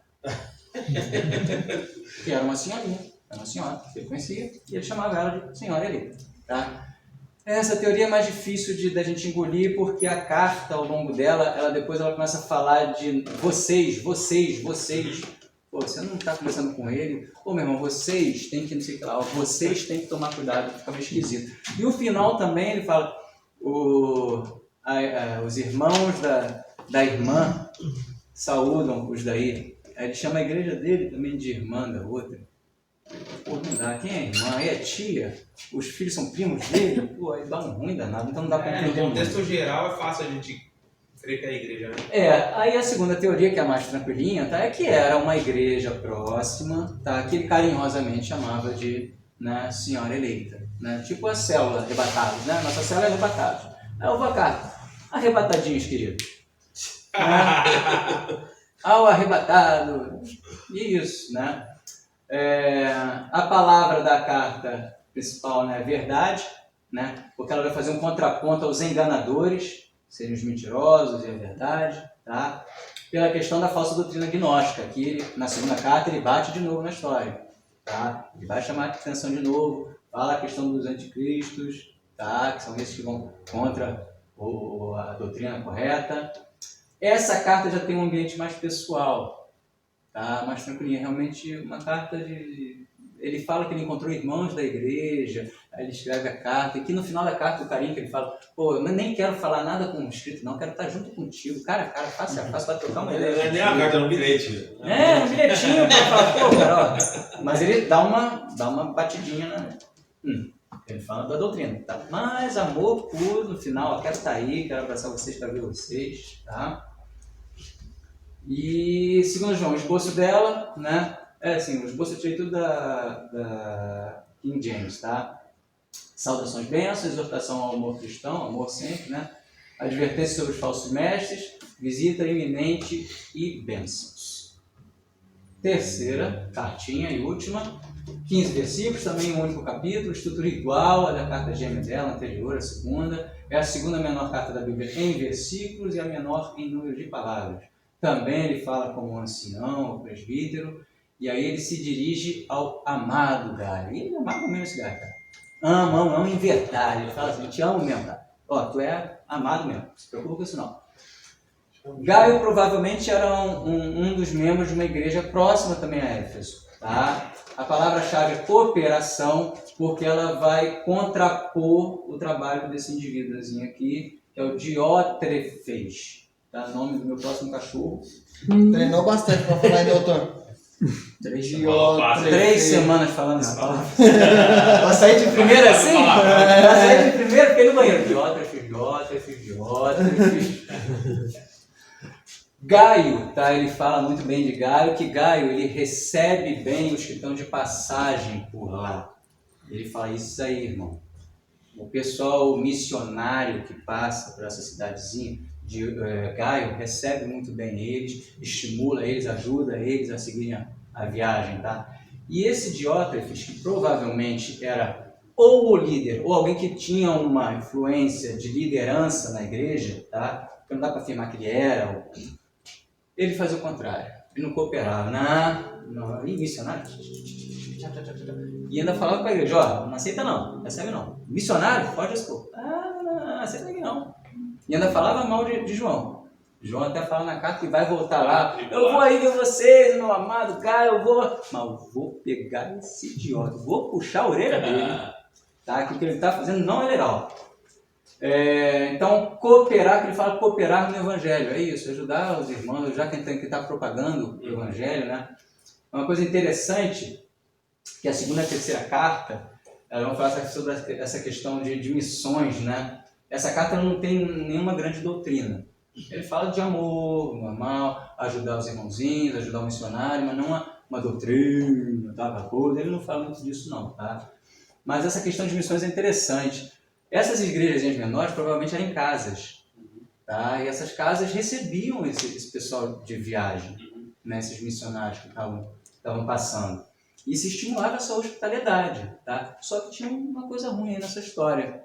S1: Que era uma senhorinha. Era uma senhora que ele conhecia e ele chamava ela de senhora eleita. Tá? Essa teoria é mais difícil da gente engolir, porque a carta, ao longo dela, depois ela começa a falar de vocês. Pô, você não está conversando com ele. Pô, meu irmão, vocês têm que não sei o que lá. Vocês têm que tomar cuidado, fica meio esquisito. E o final também, ele fala, os irmãos da irmã saúdam os daí. Ele chama a igreja dele também de irmã da outra. Pô, não dá. Quem é irmã? É tia? Os filhos são primos dele? Pô, aí dá um ruim danado, então não dá pra entender.
S4: No contexto geral é fácil a gente crer que é a igreja, né?
S1: Aí a segunda teoria, que é a mais tranquilinha, tá? É que era uma igreja próxima, tá? Que ele carinhosamente chamava de, né, Senhora Eleita, né? Tipo a célula Arrebatados, né? Nossa célula é Arrebatados. Aí eu vou a carta. Arrebatadinhos, querido. Ao arrebatado. E isso, né? A palavra da carta principal, né, é verdade, né? Porque ela vai fazer um contraponto aos enganadores, serem os mentirosos e a verdade, tá? Pela questão da falsa doutrina gnóstica, que ele, na segunda carta ele bate de novo na história, tá? Ele vai chamar a atenção de novo, fala a questão dos anticristos, tá? Que são esses que vão contra a doutrina correta. Essa carta já tem um ambiente mais pessoal, tá? Mais tranquilinha, realmente uma carta de... Ele fala que ele encontrou irmãos da igreja, aí ele escreve a carta, e que no final da carta o carinho que ele fala, pô, eu nem quero falar nada com o escrito não, quero estar junto contigo, cara a cara, face a face, vai trocar uma ideia.
S2: Não é nem a carta, é um bilhete.
S1: Um bilhetinho pra falar, pô, cara, ó. Mas ele dá uma batidinha, né? Ele fala da doutrina, tá? Mas amor puro no final, ó, quero estar aí, quero abraçar vocês para ver vocês, tá? E segundo João, o esboço dela, né? O esboço eu tirei tudo da King James, tá? Saudações, bênçãos, exortação ao amor cristão, amor sempre, né? Advertência sobre os falsos mestres, visita iminente e bênçãos. Terceira, cartinha e última, 15 versículos, também um único capítulo, estrutura igual à da carta gêmea dela, anterior, a segunda. É a segunda menor carta da Bíblia em versículos e a menor em número de palavras. Também ele fala como ancião, o presbítero, e aí ele se dirige ao amado Gaio. E ele amava mesmo esse Gaio, cara. Amo em verdade. Ele fala assim, eu te amo mesmo, cara. Ó, tu é amado mesmo, não se preocupa com isso não. Gaio provavelmente era um dos membros de uma igreja próxima também a Éfeso, tá? A palavra-chave é cooperação, porque ela vai contrapor o trabalho desse indivíduozinho aqui, que é o Diótrefes, tá? O nome do meu próximo cachorro.
S3: Treinou bastante para falar, hein, doutor?
S1: 3 semanas falando essa palavra. Vai sair de primeira assim? Vai sair de primeira, fiquei no banheiro. Diótrefes. Gaio, tá? Ele fala muito bem de Gaio, que Gaio ele recebe bem os que estão de passagem por lá. Ele fala isso aí, irmão. O pessoal missionário que passa por essa cidadezinha de Gaio recebe muito bem eles, estimula eles, ajuda eles a seguirem a viagem, tá? E esse Diótrefes, que provavelmente era ou o líder, ou alguém que tinha uma influência de liderança na igreja, tá? Porque não dá para afirmar que ele era, ele fazia o contrário. Ele não cooperava, não, missionário. E ainda falava para a igreja, ó, não aceita não, recebe não. Missionário, pode expor. Não aceita aqui não. E ainda falava mal de João. João até fala na carta que vai voltar lá. Eu vou aí ver vocês, meu amado cara, eu vou... Mas eu vou pegar esse idiota, vou puxar a orelha dele. Tá? Que o que ele está fazendo não é legal. Então, cooperar, que ele fala cooperar no evangelho. É isso, ajudar os irmãos, já que está propagando o evangelho, né? Uma coisa interessante, que a segunda e a terceira carta, elas vão falar sobre essa questão de missões, né? Essa carta não tem nenhuma grande doutrina. Ele fala de amor, normal, ajudar os irmãozinhos, ajudar o missionário, mas não uma doutrina, tá? Ele não fala muito disso não, tá? Mas essa questão de missões é interessante. Essas igrejas menores provavelmente eram em casas, tá? E essas casas recebiam esse pessoal de viagem, né? Esses missionários que estavam passando. E se estimulava essa hospitalidade, tá? Só que tinha uma coisa ruim aí nessa história.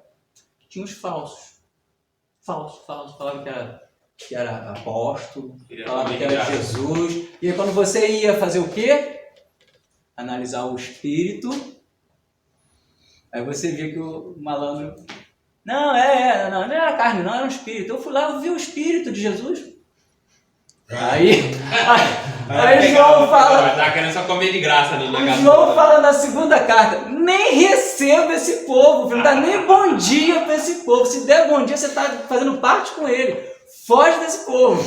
S1: Tinha os falsos. Falavam que era apóstolo, falavam que era Jesus. E aí quando você ia fazer o quê? Analisar o espírito. Aí você via que o malandro... Não era carne, não, era um espírito. Eu fui lá, eu vi o espírito de Jesus. Aí João fala...
S4: Tá querendo só comer de graça no negócio.
S1: João fala na segunda carta, nem receba esse povo, não dá nem bom dia para esse povo. Se der bom dia, você está fazendo parte com ele. Foge desse povo.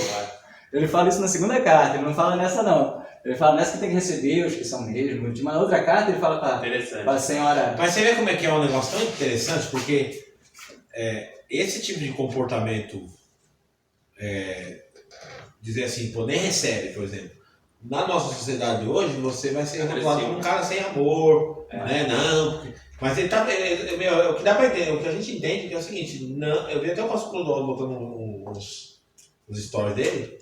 S1: Ele fala isso na segunda carta, ele não fala nessa não. Ele fala, nessa que tem que receber os que são mesmo. De uma outra carta ele fala para a senhora...
S2: Mas você vê como é que é um negócio tão interessante, porque esse tipo de comportamento, dizer assim, pô, nem recebe, por exemplo. Na nossa sociedade hoje, você vai ser rotulado como um cara sem amor, né? Não, mas ele tá... o que dá pra entender, o que a gente entende é o seguinte, não, eu vi até o pastor Clodoaldo botando uns stories dele,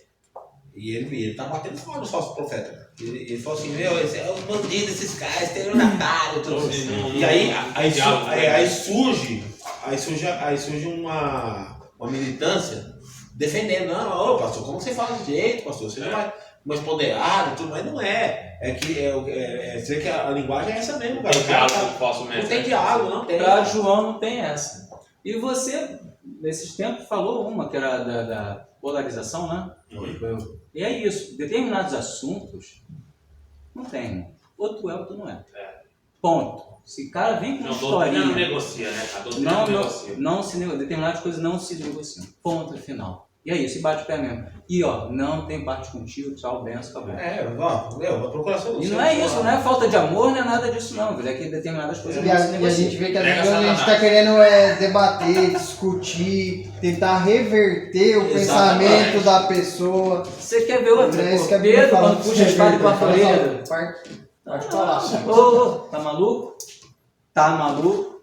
S2: e ele tá batendo fora do falso profeta. Ele falou assim, esse é os bandidos, esses caras, tem um Natal, tudo assim. E aí surge uma militância defendendo, não, pastor, como você fala desse jeito, pastor? Você não vai mais ponderado, tudo, mas não é. Você vê que a linguagem é essa mesmo, cara. Não tem diálogo, não tem.
S1: Para João não tem essa. E você, nesses tempos, falou uma que era da polarização, né? E é isso. Determinados assuntos não tem. Ou tu é ou tu não é. Ponto. Se o cara vem com uma historinha...
S4: Não negocia, né?
S1: Não se negocia. Determinadas coisas não se negociam. Ponto final. E é isso, e bate o pé mesmo. E não tem parte contigo, tchau, benção, acabou.
S2: A procuração.
S1: E não é isso, não é falta de amor, não é nada disso não, velho. É que determinadas coisas não se negociam.
S3: E a gente vê que às vezes a gente tá querendo debater, discutir, tentar reverter o pensamento da pessoa.
S1: Você quer ver outra? Pedro, quando puxa a espada com a folheira.
S3: Pode falar.
S1: Tá maluco? Tá maluco?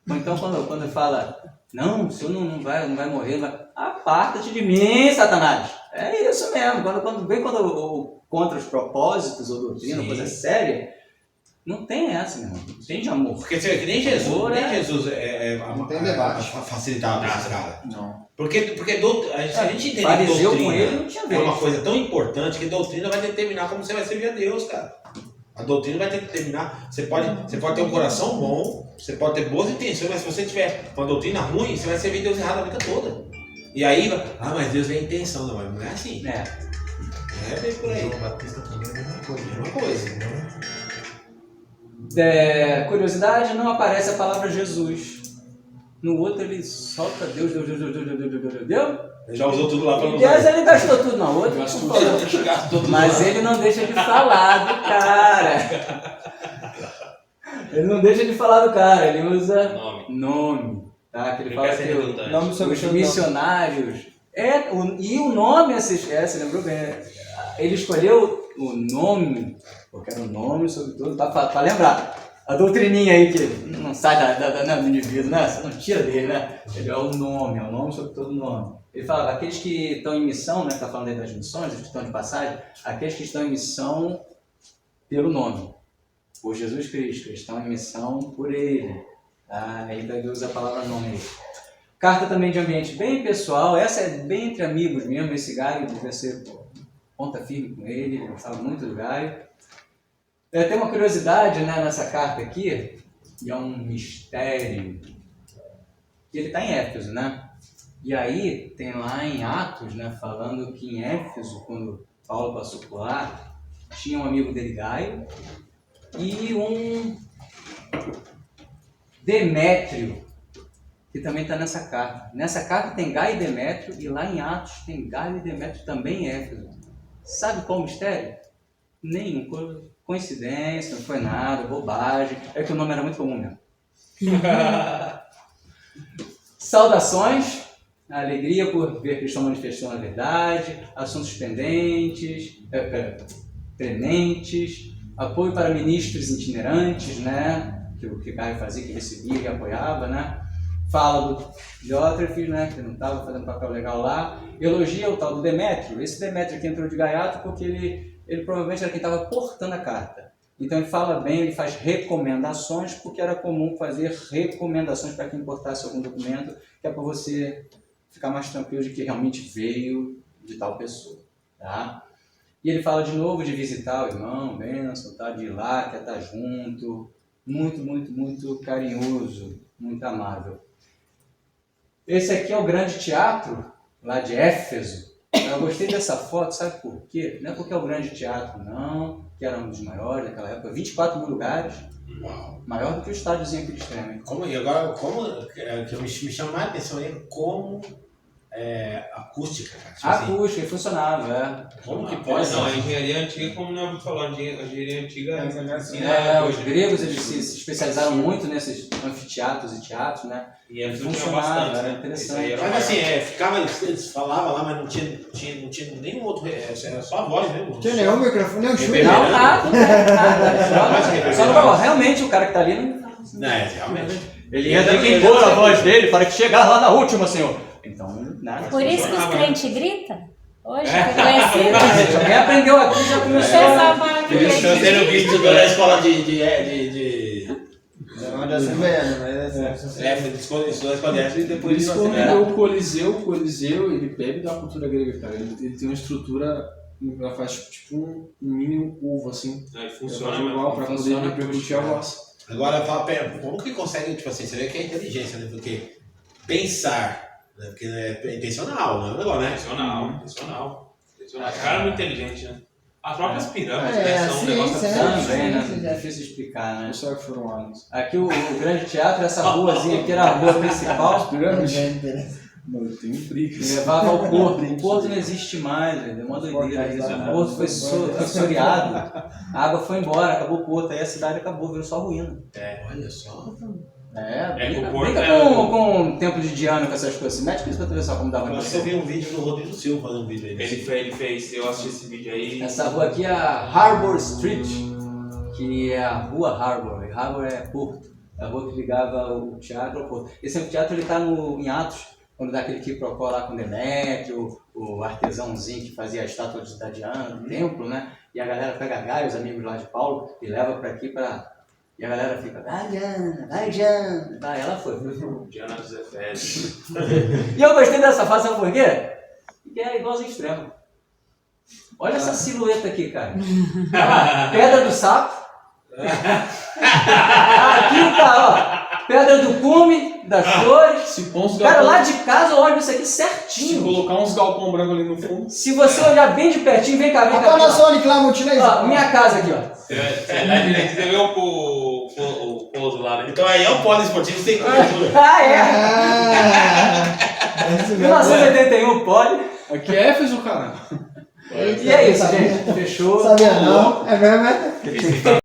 S1: Ou então quando fala, não, o senhor não vai morrer, aparta-te de mim, Satanás. É isso mesmo. Quando vem contra os propósitos ou doutrina, coisa séria, não tem essa, meu irmão. Não tem de amor.
S2: Porque você vê que nem Jesus
S3: não tem debate.
S2: Facilitava esses caras.
S6: Não.
S2: Porque a gente entende que
S1: doutrina com ele, não tinha
S2: é uma coisa tão importante que doutrina vai determinar como você vai servir a Deus, cara. A doutrina vai ter que determinar. Você pode ter um coração bom, você pode ter boas intenções, mas se você tiver uma doutrina ruim, você vai servir Deus errado a vida toda. E aí, mas Deus vê a intenção, não é assim.
S1: É
S2: bem por aí.
S7: João Batista também é a mesma coisa.
S1: Curiosidade, não aparece a palavra Jesus. No outro ele solta Deus.
S2: Já usou tudo lá para
S1: usar. Deus ele gastou tudo na outra. Mas ele não deixa de falar do cara. Ele não deixa de falar do cara, ele usa nome. Tá? Que ele fala que os missionários. E o nome, você lembrou bem? Ele escolheu o nome, porque era o nome, sobretudo, para lembrar. A doutrininha aí que não sai do indivíduo, né? Você não tira dele, né? Ele é o nome sobre todo o nome. Ele fala, aqueles que estão em missão, né? Está falando aí das missões, os que estão de passagem, aqueles que estão em missão pelo nome, por Jesus Cristo, eles estão em missão por Ele. Tá? Aí ele usa a palavra nome aí. Carta também de ambiente bem pessoal, essa é bem entre amigos mesmo, esse Gaio devia ser ponta firme com ele, ele gostava muito do Gaio. Tem uma curiosidade, né, nessa carta aqui, e é um mistério, que ele está em Éfeso, né? E aí tem lá em Atos, né, falando que em Éfeso, quando Paulo passou por lá, tinha um amigo dele, Gaio, e um Demétrio, que também está nessa carta. Nessa carta tem Gaio e Demétrio, e lá em Atos tem Gaio e Demétrio também em Éfeso. Sabe qual o mistério? Nenhum. Coincidência, não foi nada, bobagem. É que o nome era muito comum mesmo. Saudações, alegria por ver que estão manifestando a verdade, assuntos pendentes, prementes, apoio para ministros itinerantes, né? Que o Caio fazia, que recebia e apoiava, né? Fala do Diótrefes, né? Que não estava fazendo papel legal lá. Elogia o tal do Demétrio. Esse Demétrio que entrou de gaiato porque ele provavelmente era quem estava portando a carta. Então ele fala bem, ele faz recomendações, porque era comum fazer recomendações para quem importasse algum documento, que é para você ficar mais tranquilo de que realmente veio de tal pessoa. Tá? E ele fala de novo de visitar o irmão, bênção, tá? De ir lá, quer estar junto. Muito, muito, muito carinhoso, muito amável. Esse aqui é o grande teatro, lá de Éfeso. Eu gostei dessa foto, sabe por quê? Não é porque é o grande teatro, não, que era um dos maiores daquela época, 24 mil lugares, maior do que o estádiozinho aqui de Extremo.
S2: E agora, que me chama mais a atenção aí, como acústica, cara. Tipo assim,
S1: Acústica, funcionava,
S2: como que pode?
S4: Não, a engenharia antiga, como não falou, a engenharia antiga
S1: os gregos eles se especializaram muito nesses anfiteatros e teatros, né?
S4: E eles
S1: funcionava,
S4: bastante,
S1: era interessante.
S2: Mas assim, eles falavam lá, mas não tinha nenhum outro, era só a voz mesmo.
S3: Não tinha nenhum microfone, nem um chute.
S1: Não, nada. Só não falou, realmente o cara que tá ali não fala assim.
S2: Realmente.
S1: Ele entra aqui e pôr a voz dele para que chegar lá na última, senhor. Então, nada.
S5: Por isso que os crentes gritam? Hoje, conhecido.
S1: Alguém aprendeu aqui já começou
S5: Essa fala que
S2: Eles estão tendo vídeo da escola de
S3: Onde assembleia,
S2: e depois
S6: Por isso quando o Coliseu, ele bebe da cultura grega, cara. Ele tem uma estrutura, ela faz tipo um mini curvo, assim.
S4: Ele funciona
S6: igual para poder repercutir a voz.
S2: Agora, como que consegue, tipo assim, você vê que é inteligência, né? Porque pensar, né? Porque é intencional, não é um negócio, né?
S4: Intencional. O cara é muito inteligente, né? As próprias pirâmides,
S3: É,
S4: né? São um negócio
S1: também, né?
S3: sim,
S1: Difícil explicar, né?
S6: Não sabe que foram aliens.
S1: Aqui o grande teatro, essa ruazinha aqui era a rua principal,
S6: Não, eu tenho briga.
S1: levava ao porto. O porto não existe mais, velho. É uma doideira isso. O porto foi soreado, a água foi embora, acabou o porto, aí a cidade acabou, virou só ruína.
S2: Olha só.
S1: Brinca com o templo de Diana, com essas coisas. Mete com isso pra tu ver só como dava
S2: Eu acho que eu vi um vídeo do Rodrigo Silva fazendo um vídeo aí.
S4: Ele fez, eu assisti esse vídeo aí.
S1: Essa rua aqui é a Harbour Street, que é a rua Harbour. E Harbour é porto. É a rua que ligava o teatro ao porto. Esse anfiteatro ele tá em Atos, quando dá aquele quiprocó lá com Demétrio, o artesãozinho que fazia a estátua da Diana no templo, né? E a galera pega a Gaia, os amigos lá de Paulo, e leva pra aqui pra... E a galera fica, vai Diana, vai Diana. Vai, ela foi.
S4: Diana dos Efésios.
S1: E eu gostei dessa fase, sabe por quê? Porque é igualzinho extremo. Olha essa silhueta aqui, cara. Pedra do Sapo. Aqui tá, ó. Pedra do Cume, das Flores. Cara, lá de casa eu olho isso aqui certinho.
S6: Se colocar uns galpão branco ali no fundo.
S1: Se você olhar bem de pertinho, vem cá, vem cá.
S3: A Panasonic lá, multilês.
S1: Ó, minha casa aqui, ó.
S4: Você vê o pouso lá, né?
S2: Então aí é o poliesportivo sem cobertura.
S1: Ah, é?
S3: É isso mesmo.
S1: 1981, pode.
S6: Aqui é Éfeso, cara.
S1: E é isso, gente. Fechou.
S3: Sabia não? É mesmo, é?